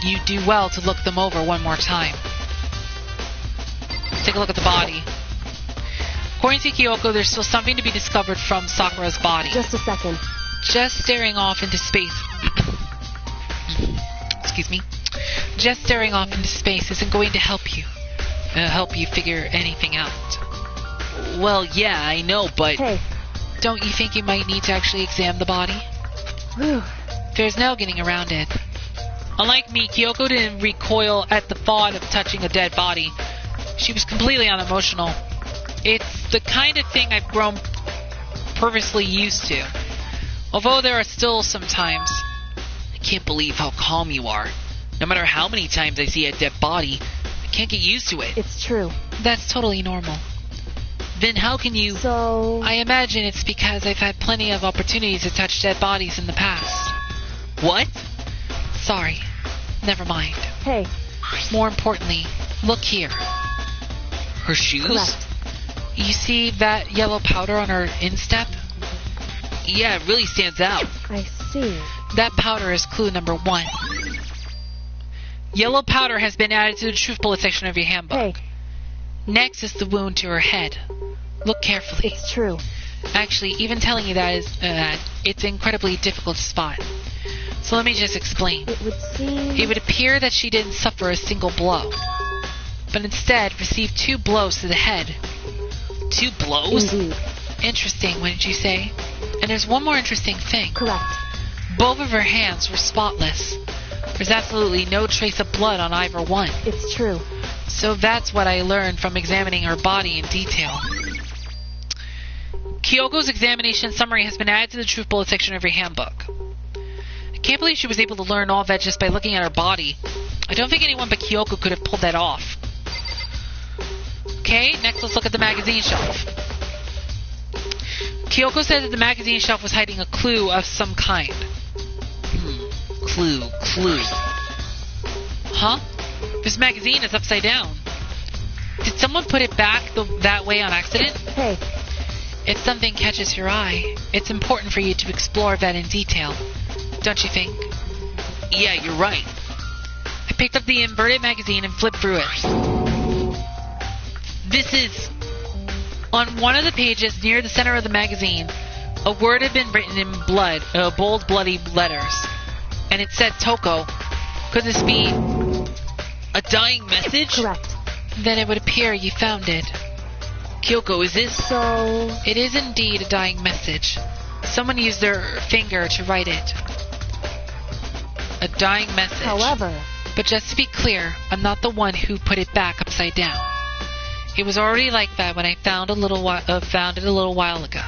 You do well to look them over one more time. Take a look at the body. According to Kyoko, there's still something to be discovered from Sakura's body. just a second. Just staring off into space. Excuse me. Just staring off into space isn't going to help you. Figure anything out. Well, yeah, I know, but Hey, don't you think you might need to actually examine the body? whew. There's no getting around it. Unlike me, Kyoko didn't recoil at the thought of touching a dead body. She was completely unemotional. It's the kind of thing I've grown purposely used to. Although there are still some times. I can't believe how calm you are. No matter how many times I see a dead body, I can't get used to it. It's true. That's totally normal. Then how can you... So, I imagine it's because I've had plenty of opportunities to touch dead bodies in the past. What? Sorry. Never mind. hey, More importantly, look here. Her shoes? correct. You see that yellow powder on her instep? Yeah, it really stands out. I see. That powder is clue number 1. Yellow powder has been added to the truth bullet section of your handbook. Hey, Next is the wound to her head. Look carefully. it's true. Actually, even telling you that is, it's incredibly difficult to spot. So let me just explain. It would seem... It would appear that she didn't suffer a single blow, but instead received 2 blows to the head. 2 blows? Indeed. Interesting, wouldn't you say? And there's one more interesting thing. Correct. Both of her hands were spotless. There's absolutely no trace of blood on either one. It's true. So that's what I learned from examining her body in detail. Kyoko's examination summary has been added to the truth bullet section of your handbook. I can't believe she was able to learn all that just by looking at her body. I don't think anyone but Kyoko could have pulled that off. Okay, next let's look at the magazine shelf. Kyoko said that the magazine shelf was hiding a clue of some kind. Clue. Huh? This magazine is upside down. Did someone put it back that way on accident? Hey, If something catches your eye, it's important for you to explore that in detail. Don't you think? Yeah, you're right. I picked up the inverted magazine and flipped through it. This is... On one of the pages near the center of the magazine, a word had been written in bold, bloody letters. And it said Toko. Could this be a dying message? Correct. Then it would appear you found it. Kyoko, is this... So... It is indeed a dying message. Someone used their finger to write it. A dying message. However... But just to be clear, I'm not the one who put it back upside down. It was already like that when I found it a little while ago.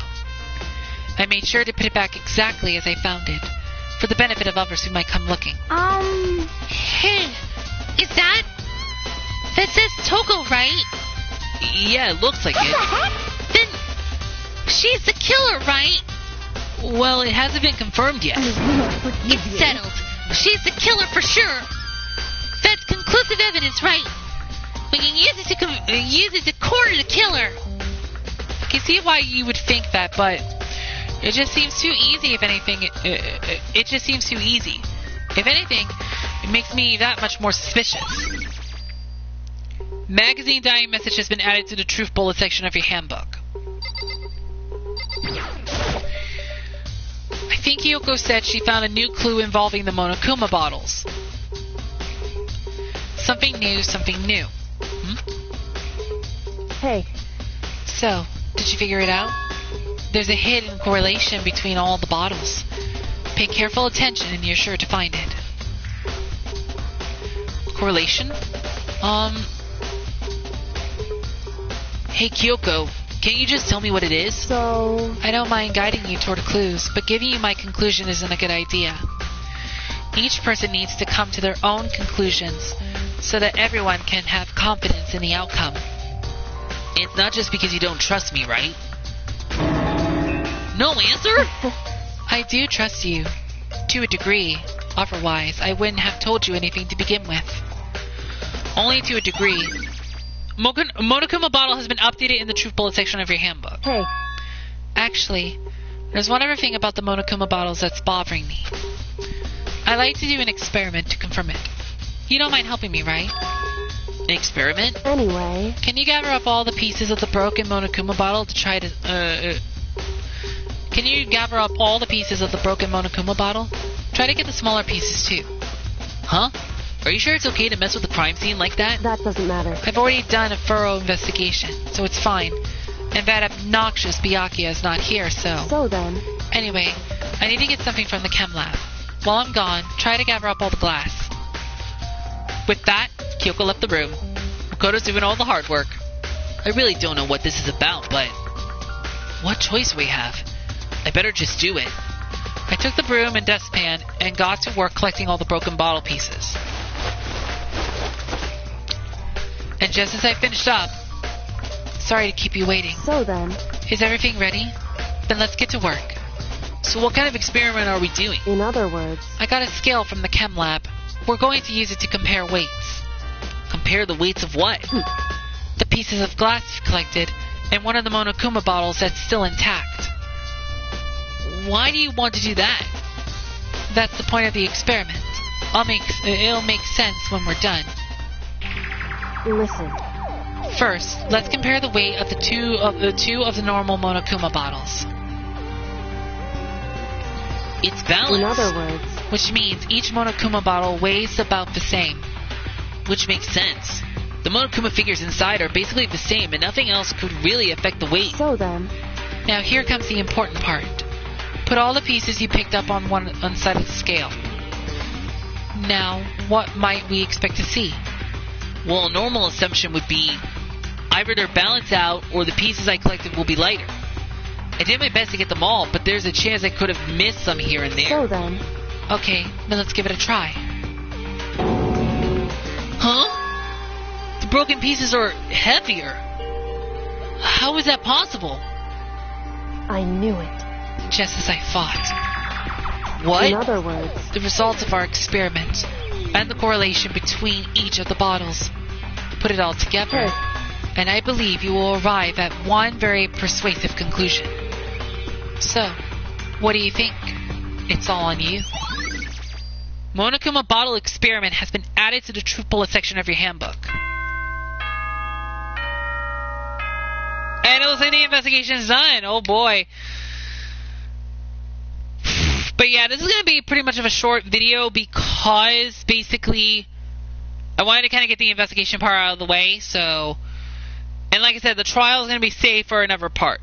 I made sure to put it back exactly as I found it, for the benefit of others who might come looking. Hey, is that says Toko, right? Yeah, it looks like it. Then she's the killer, right? Well, it hasn't been confirmed yet. It's settled. She's the killer for sure. That's conclusive evidence, right? We can use it to corner the killer. I can see why you would think that, but it just seems too easy. If anything, it just seems too easy. If anything, it makes me that much more suspicious. Magazine dying message has been added to the truth bullet section of your handbook. I think Kyoko said she found a new clue involving the Monokuma bottles. Something new. Hey. So, did you figure it out? There's a hidden correlation between all the bottles. Pay careful attention and you're sure to find it. Correlation? Hey Kyoko, can't you just tell me what it is? So... I don't mind guiding you toward clues, but giving you my conclusion isn't a good idea. Each person needs to come to their own conclusions so that everyone can have confidence in the outcome. It's not just because you don't trust me, right? No answer? I do trust you. To a degree. Otherwise, I wouldn't have told you anything to begin with. Only to a degree. Monokuma bottle has been updated in the truth bullet section of your handbook. Hey. Actually, there's one other thing about the Monokuma bottles that's bothering me. I'd like to do an experiment to confirm it. You don't mind helping me, right? An experiment? Anyway... Can you gather up all the pieces of the broken Monokuma bottle to try to... Can you gather up all the pieces of the broken Monokuma bottle? Try to get the smaller pieces, too. Huh? Are you sure it's okay to mess with the crime scene like that? That doesn't matter. I've already done a thorough investigation, so it's fine. And that obnoxious Byakuya is not here, so... So then... Anyway, I need to get something from the chem lab. While I'm gone, try to gather up all the glass. With that, Kyoko left the room. Makoto's doing all the hard work. I really don't know what this is about, but... What choice we have? I better just do it. I took the broom and dustpan and got to work collecting all the broken bottle pieces. And just as I finished up... Sorry to keep you waiting. So then... Is everything ready? Then let's get to work. So what kind of experiment are we doing? In other words... I got a scale from the chem lab. We're going to use it to compare weights. Compare the weights of what? The pieces of glass you've collected, and one of the Monokuma bottles that's still intact. Why do you want to do that? That's the point of the experiment. It'll make sense when we're done. Listen. First, let's compare the weight of the two of the normal Monokuma bottles. It's balanced. In other words... Which means each Monokuma bottle weighs about the same. Which makes sense. The Monokuma figures inside are basically the same and nothing else could really affect the weight. So then... Now here comes the important part. Put all the pieces you picked up on one side of the scale. Now, what might we expect to see? Well, a normal assumption would be either they're balanced out or the pieces I collected will be lighter. I did my best to get them all, but there's a chance I could have missed some here and there. So then... Okay, then let's give it a try. Huh? The broken pieces are heavier. How is that possible? I knew it. Just as I thought. What? In other words... The results of our experiment and the correlation between each of the bottles. Put it all together, and I believe you will arrive at one very persuasive conclusion. So, what do you think? It's all on you. Monokuma bottle experiment has been added to the truth bullet section of your handbook. And it looks like the investigation is done. Oh boy. But yeah, this is going to be pretty much of a short video because basically I wanted to kind of get the investigation part out of the way. So, and like I said, the trial is going to be saved for another part.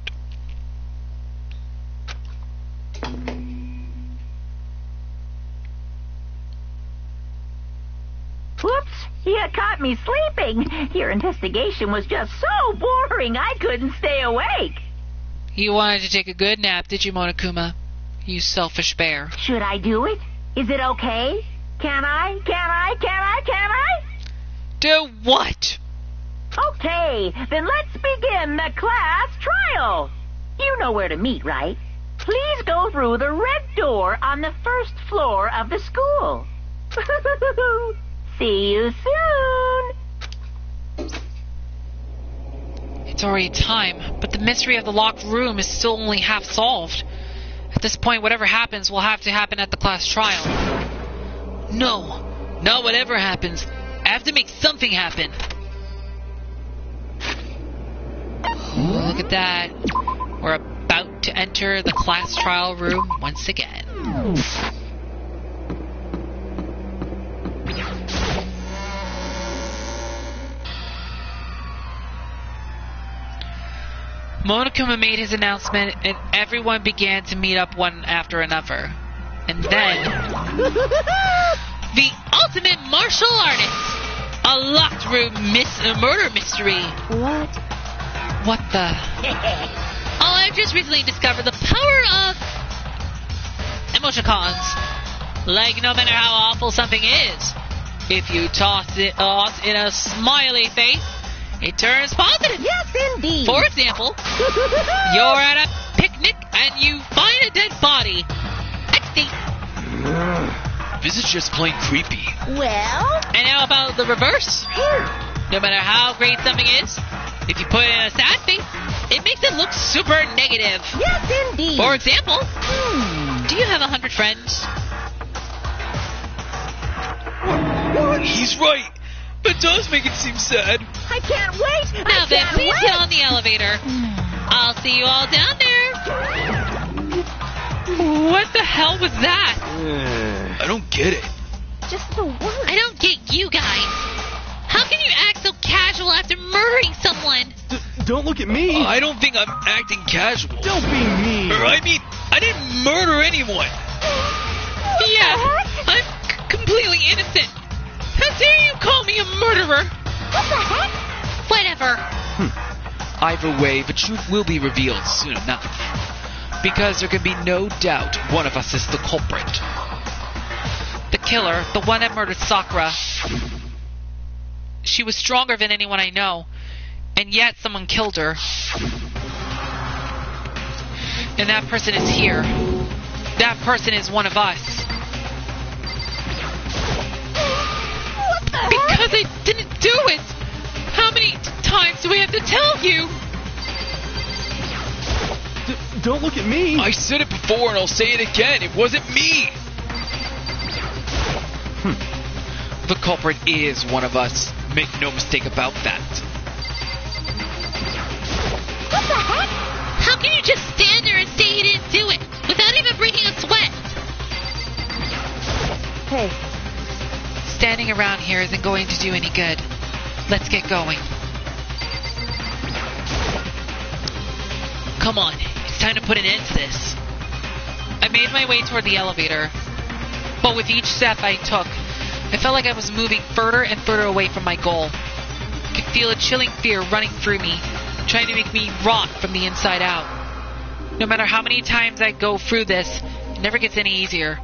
Whoops, you caught me sleeping. Your investigation was just so boring I couldn't stay awake. You wanted to take a good nap, did you, Monokuma? You selfish bear. Should I do it? Is it okay? Can I? Do what? Okay, then let's begin the class trial. You know where to meet, right? Please go through the red door on the first floor of the school. See you soon. It's already time, but the mystery of the locked room is still only half solved. At this point, whatever happens will have to happen at the class trial. No, not whatever happens. I have to make something happen. Oh, look at that. We're about to enter the class trial room once again. Monokuma made his announcement, and everyone began to meet up one after another. And then, the ultimate martial artist! A locked room murder mystery! What the? Oh, I've just recently discovered the power of emoticons. Like, no matter how awful something is, If you toss it in a smiley face, it turns positive. Yes, indeed. For example, you're at a picnic and you find a dead body. This is just plain creepy. Well? And how about the reverse? No matter how great something is, if you put it in a sad face, it makes it look super negative. Yes, indeed. For example, do you have 100 friends? He's right. It does make it seem sad. I can't wait. now then, please get on the elevator. I'll see you all down there. What the hell was that? I don't get it. Just the word. I don't get you guys. How can you act so casual after murdering someone? Don't look at me. I don't think I'm acting casual. Don't be mean. I mean, I didn't murder anyone. Yeah, I'm completely innocent. How dare you call me a murderer? What the heck? Whatever. Either way, the truth will be revealed soon enough. Because there can be no doubt one of us is the culprit. The killer, the one that murdered Sakura. She was stronger than anyone I know, and yet someone killed her. And that person is here. That person is one of us. Because I didn't do it! How many times do we have to tell you? Don't look at me. I said it before and I'll say it again. It wasn't me. The culprit is one of us. Make no mistake about that. What the heck? How can you just stand there and say you didn't do it without even breaking a sweat? Hey, Standing around here isn't going to do any good. Let's get going. Come on, it's time to put an end to this. I made my way toward the elevator, but with each step I took, I felt like I was moving further and further away from my goal. I could feel a chilling fear running through me, trying to make me rot from the inside out. No matter how many times I go through this, it never gets any easier.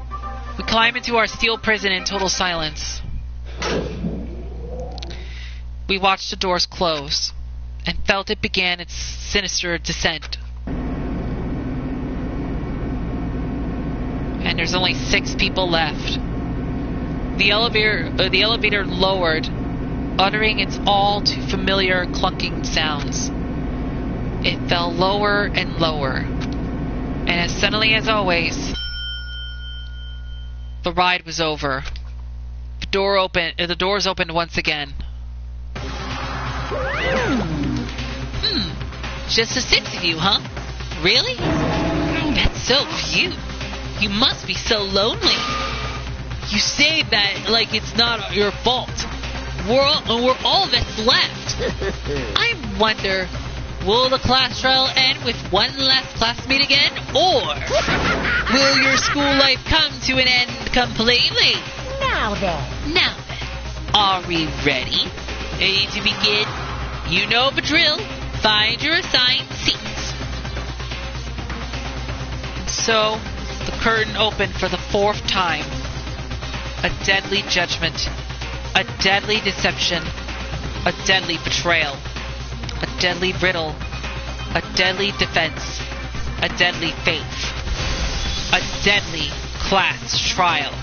We climb into our steel prison in total silence. We watched the doors close, and felt it began its sinister descent. And there's only 6 people left. The elevator lowered, uttering its all too familiar clunking sounds. It fell lower and lower, and as suddenly as always, the ride was over. The doors opened once again. Just the 6 of you, huh? Really? That's so few. You must be so lonely. You say that like it's not your fault. We're all that's left. I wonder, will the class trial end with one last classmate again? Or will your school life come to an end completely? Now then. Are we ready? Ready to begin? You know the drill. Find your assigned seats. So, the curtain opened for the 4th time. A deadly judgment. A deadly deception. A deadly betrayal. A deadly riddle. A deadly defense. A deadly faith. A deadly class trial.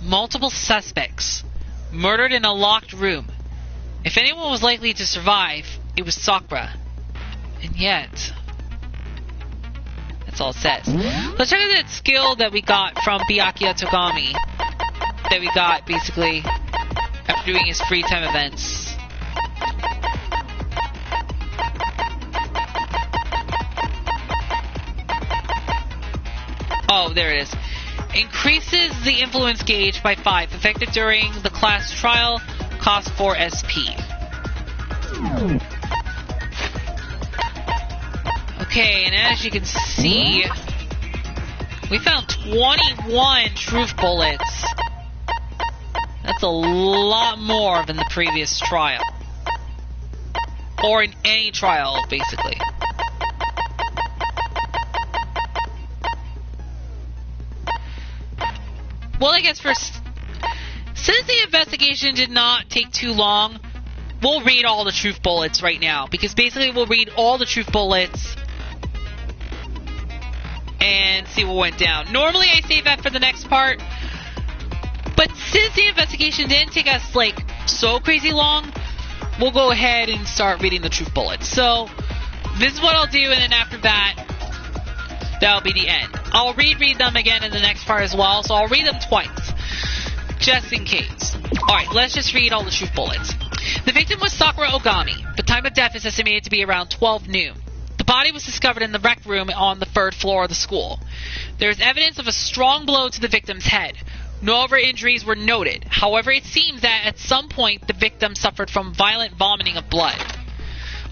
Multiple suspects murdered in a locked room. If anyone was likely to survive, it was Sakura. And yet, that's all it says. Let's check out that skill that we got from Byakuya Togami. That we got, basically, after doing his free time events. Oh, there it is. Increases the influence gauge by 5. Effective during the class trial. Cost 4 SP. Okay, and as you can see, we found 21 truth bullets. That's a lot more than the previous trial. Or in any trial, basically. Well, I guess first, since the investigation did not take too long, we'll read all the truth bullets right now. Because basically we'll read all the truth bullets and see what went down. Normally I save that for the next part, but since the investigation didn't take us, like, so crazy long, we'll go ahead and start reading the truth bullets. So, this is what I'll do, and then after that, that'll be the end. I'll read them again in the next part as well, so I'll read them twice, just in case. Alright, let's just read all the truth bullets. The victim was Sakura Ogami. The time of death is estimated to be around 12 noon. The body was discovered in the rec room on the 3rd floor of the school. There is evidence of a strong blow to the victim's head. No other injuries were noted. However, it seems that at some point the victim suffered from violent vomiting of blood.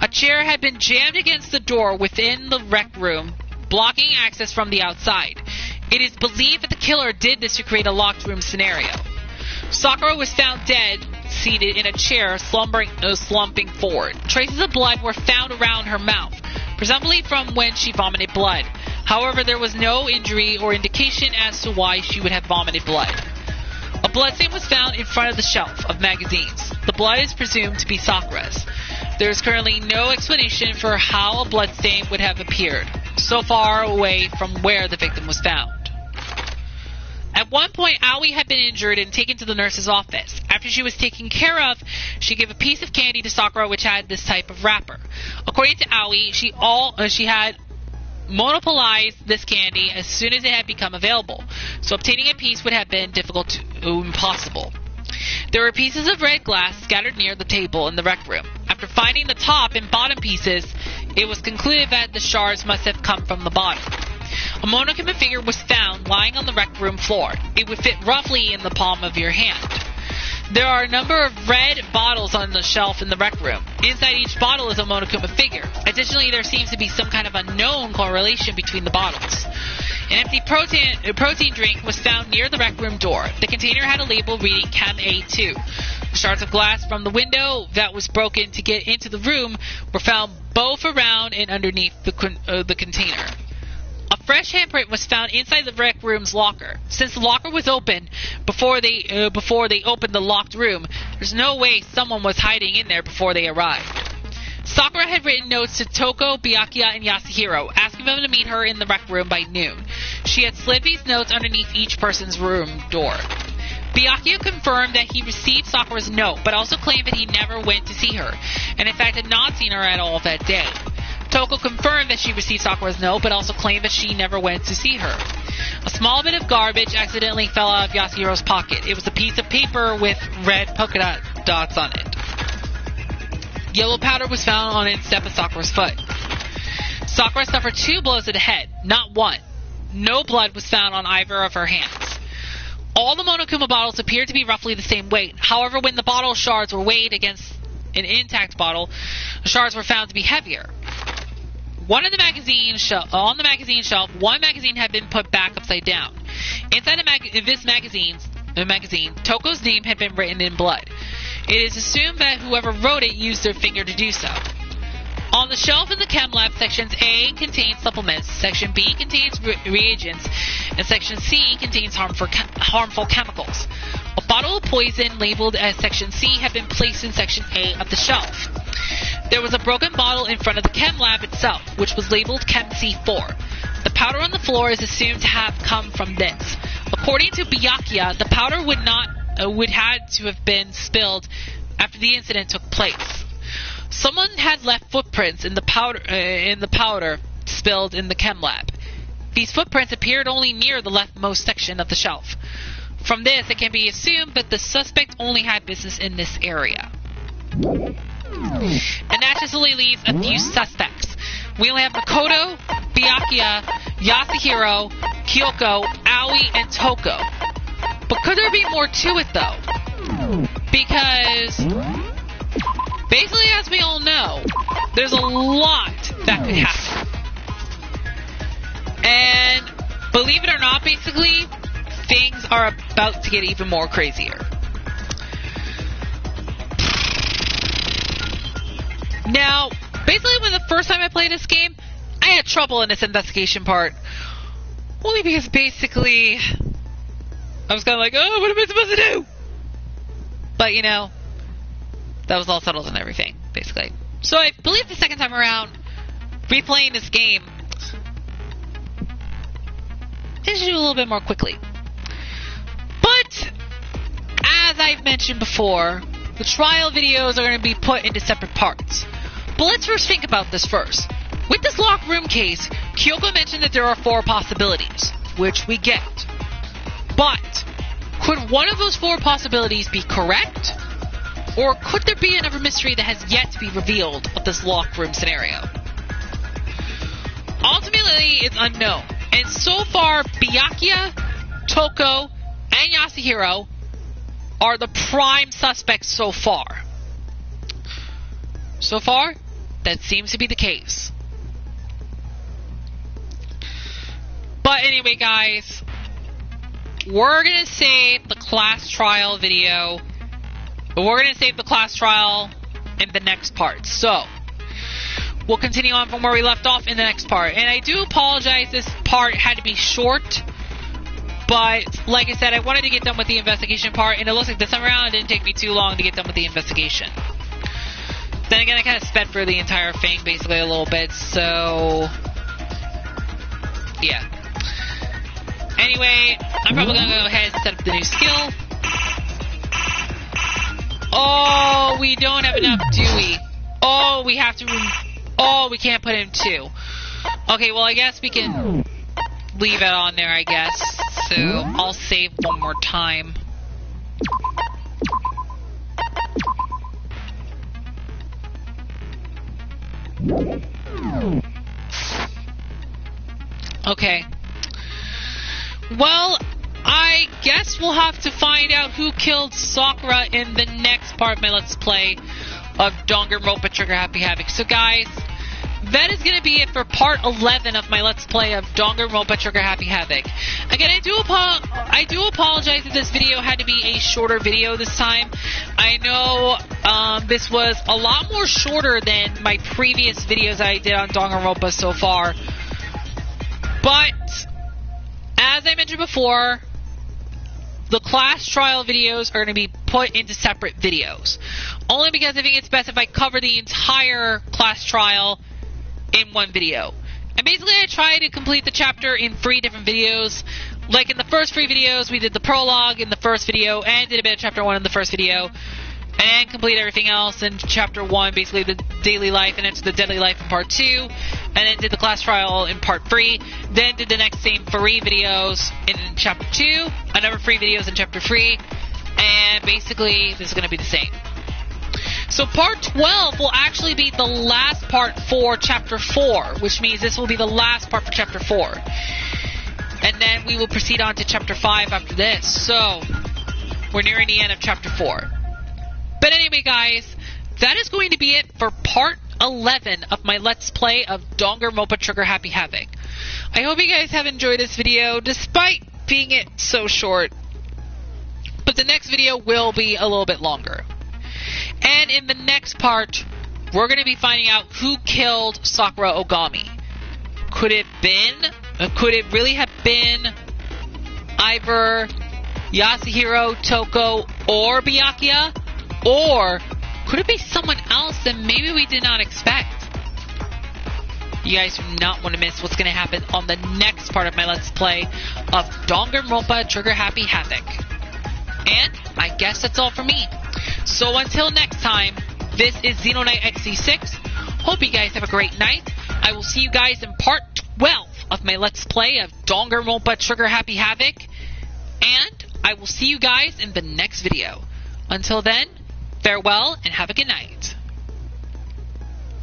A chair had been jammed against the door within the rec room, blocking access from the outside. It is believed that the killer did this to create a locked room scenario. Sakura was found dead, seated in a chair, slumping forward. Traces of blood were found around her mouth, presumably from when she vomited blood. However, there was no injury or indication as to why she would have vomited blood. A bloodstain was found in front of the shelf of magazines. The blood is presumed to be Sakura's. There is currently no explanation for how a bloodstain would have appeared so far away from where the victim was found. At one point, Aoi had been injured and taken to the nurse's office. After she was taken care of, she gave a piece of candy to Sakura which had this type of wrapper. According to Aoi, she had monopolized this candy as soon as it had become available, so obtaining a piece would have been difficult to impossible. There were pieces of red glass scattered near the table in the rec room. After finding the top and bottom pieces, it was concluded that the shards must have come from the bottom. A monokuma figure was found lying on the rec room floor. It would fit roughly in the palm of your hand. There are a number of red bottles on the shelf in the rec room. Inside each bottle is a monokuma figure. Additionally, there seems to be some kind of unknown correlation between the bottles. An empty protein drink was found near the rec room door. The container had a label reading Chem A2. The shards of glass from the window that was broken to get into the room were found both around and underneath the container. A fresh handprint was found inside the rec room's locker. Since the locker was open before they opened the locked room, there's no way someone was hiding in there before they arrived. Sakura had written notes to Toko, Byakuya, and Yasuhiro, asking them to meet her in the rec room by noon. She had slid these notes underneath each person's room door. Byakuya confirmed that he received Sakura's note, but also claimed that he never went to see her, and in fact had not seen her at all that day. Toko confirmed that she received Sakura's note, but also claimed that she never went to see her. A small bit of garbage accidentally fell out of Yasuhiro's pocket. It was a piece of paper with red polka dots on it. Yellow powder was found on the instep of Sakura's foot. Sakura suffered 2 blows to the head, not 1. No blood was found on either of her hands. All the Monokuma bottles appeared to be roughly the same weight. However, when the bottle shards were weighed against an intact bottle, the shards were found to be heavier. On the magazine shelf, one magazine had been put back upside down. Inside this magazine, Toko's name had been written in blood. It is assumed that whoever wrote it used their finger to do so. On the shelf in the chem lab, Sections A contains supplements, Section B contains reagents, and Section C contains harmful chemicals. A bottle of poison labeled as Section C had been placed in Section A of the shelf. There was a broken bottle in front of the chem lab itself, which was labeled Chem C4. The powder on the floor is assumed to have come from this. According to Byakuya, the powder would had to have been spilled after the incident took place. Someone had left footprints in the powder spilled in the chem lab. These footprints appeared only near the leftmost section of the shelf. From this, it can be assumed that the suspect only had business in this area. And that just only leaves a few suspects. We only have Makoto, Byakuya, Yasuhiro, Kyoko, Aoi, and Toko. But could there be more to it, though? Because, basically, as we all know, there's a lot that could happen. And, believe it or not, basically, things are about to get even more crazier. Now, basically, when the first time I played this game, I had trouble in this investigation part. Only because, basically, I was kind of like, oh, what am I supposed to do? But, you know, that was all settled and everything, basically. So I believe the second time around, replaying this game, I should do a little bit more quickly. But, as I've mentioned before, the trial videos are going to be put into separate parts. But let's first think about this first. With this locked room case, Kyoko mentioned that there are 4 possibilities, which we get. But, could one of those 4 possibilities be correct? Or could there be another mystery that has yet to be revealed of this locked room scenario? Ultimately, it's unknown. And so far, Byakuya, Toko, and Yasuhiro are the prime suspects so far. So far, that seems to be the case. But anyway, guys, we're going to save the class trial video. We're going to save the class trial in the next part. So, we'll continue on from where we left off in the next part. And I do apologize, this part had to be short. But, like I said, I wanted to get done with the investigation part. And it looks like this time around, it didn't take me too long to get done with the investigation. Then again, I kind of sped through the entire thing, basically, a little bit. So, yeah. Anyway, I'm probably going to go ahead and set up the new skill. Oh, we don't have enough, do we? Oh, we have to... Oh, we can't put in 2. Okay, well, I guess we can leave it on there, I guess. So, I'll save one more time. Okay. Well, I guess we'll have to find out who killed Sakura in the next part of my Let's Play of Danganronpa Trigger Happy Havoc. So guys, that is going to be it for part 11 of my Let's Play of Danganronpa Trigger Happy Havoc. Again, I do apologize that this video had to be a shorter video this time. I know this was a lot more shorter than my previous videos I did on Danganronpa so far. But, as I mentioned before, the class trial videos are going to be put into separate videos. Only because I think it's best if I cover the entire class trial in one video. And basically I try to complete the chapter in 3 different videos. Like in the first 3 videos, we did the prologue in the first video, and did a bit of chapter 1 in the first video. and then complete everything else in Chapter 1, basically the daily life, and into the deadly life in Part 2, and then did the class trial in Part 3, then did the next same free videos in Chapter 2, another free videos in Chapter 3, and basically this is going to be the same. So Part 12 will actually be the last part for Chapter 4, which means this will be the last part for Chapter 4. And then we will proceed on to Chapter 5 after this. So, we're nearing the end of Chapter 4. But anyway, guys, that is going to be it for Part 11 of my Let's Play of Danganronpa Trigger Happy Havoc. I hope you guys have enjoyed this video, despite being it so short. But the next video will be a little bit longer. And in the next part, we're going to be finding out who killed Sakura Ogami. Could it really have been either Yasuhiro, Toko, or Byakuya? Or could it be someone else that maybe we did not expect? You guys do not want to miss what's going to happen on the next part of my Let's Play of Danganronpa Trigger Happy Havoc. And I guess that's all for me. So until next time, this is Xenoknight XC6. Hope you guys have a great night. I will see you guys in Part 12 of my Let's Play of Danganronpa Trigger Happy Havoc. And I will see you guys in the next video. Until then, farewell and have a good night.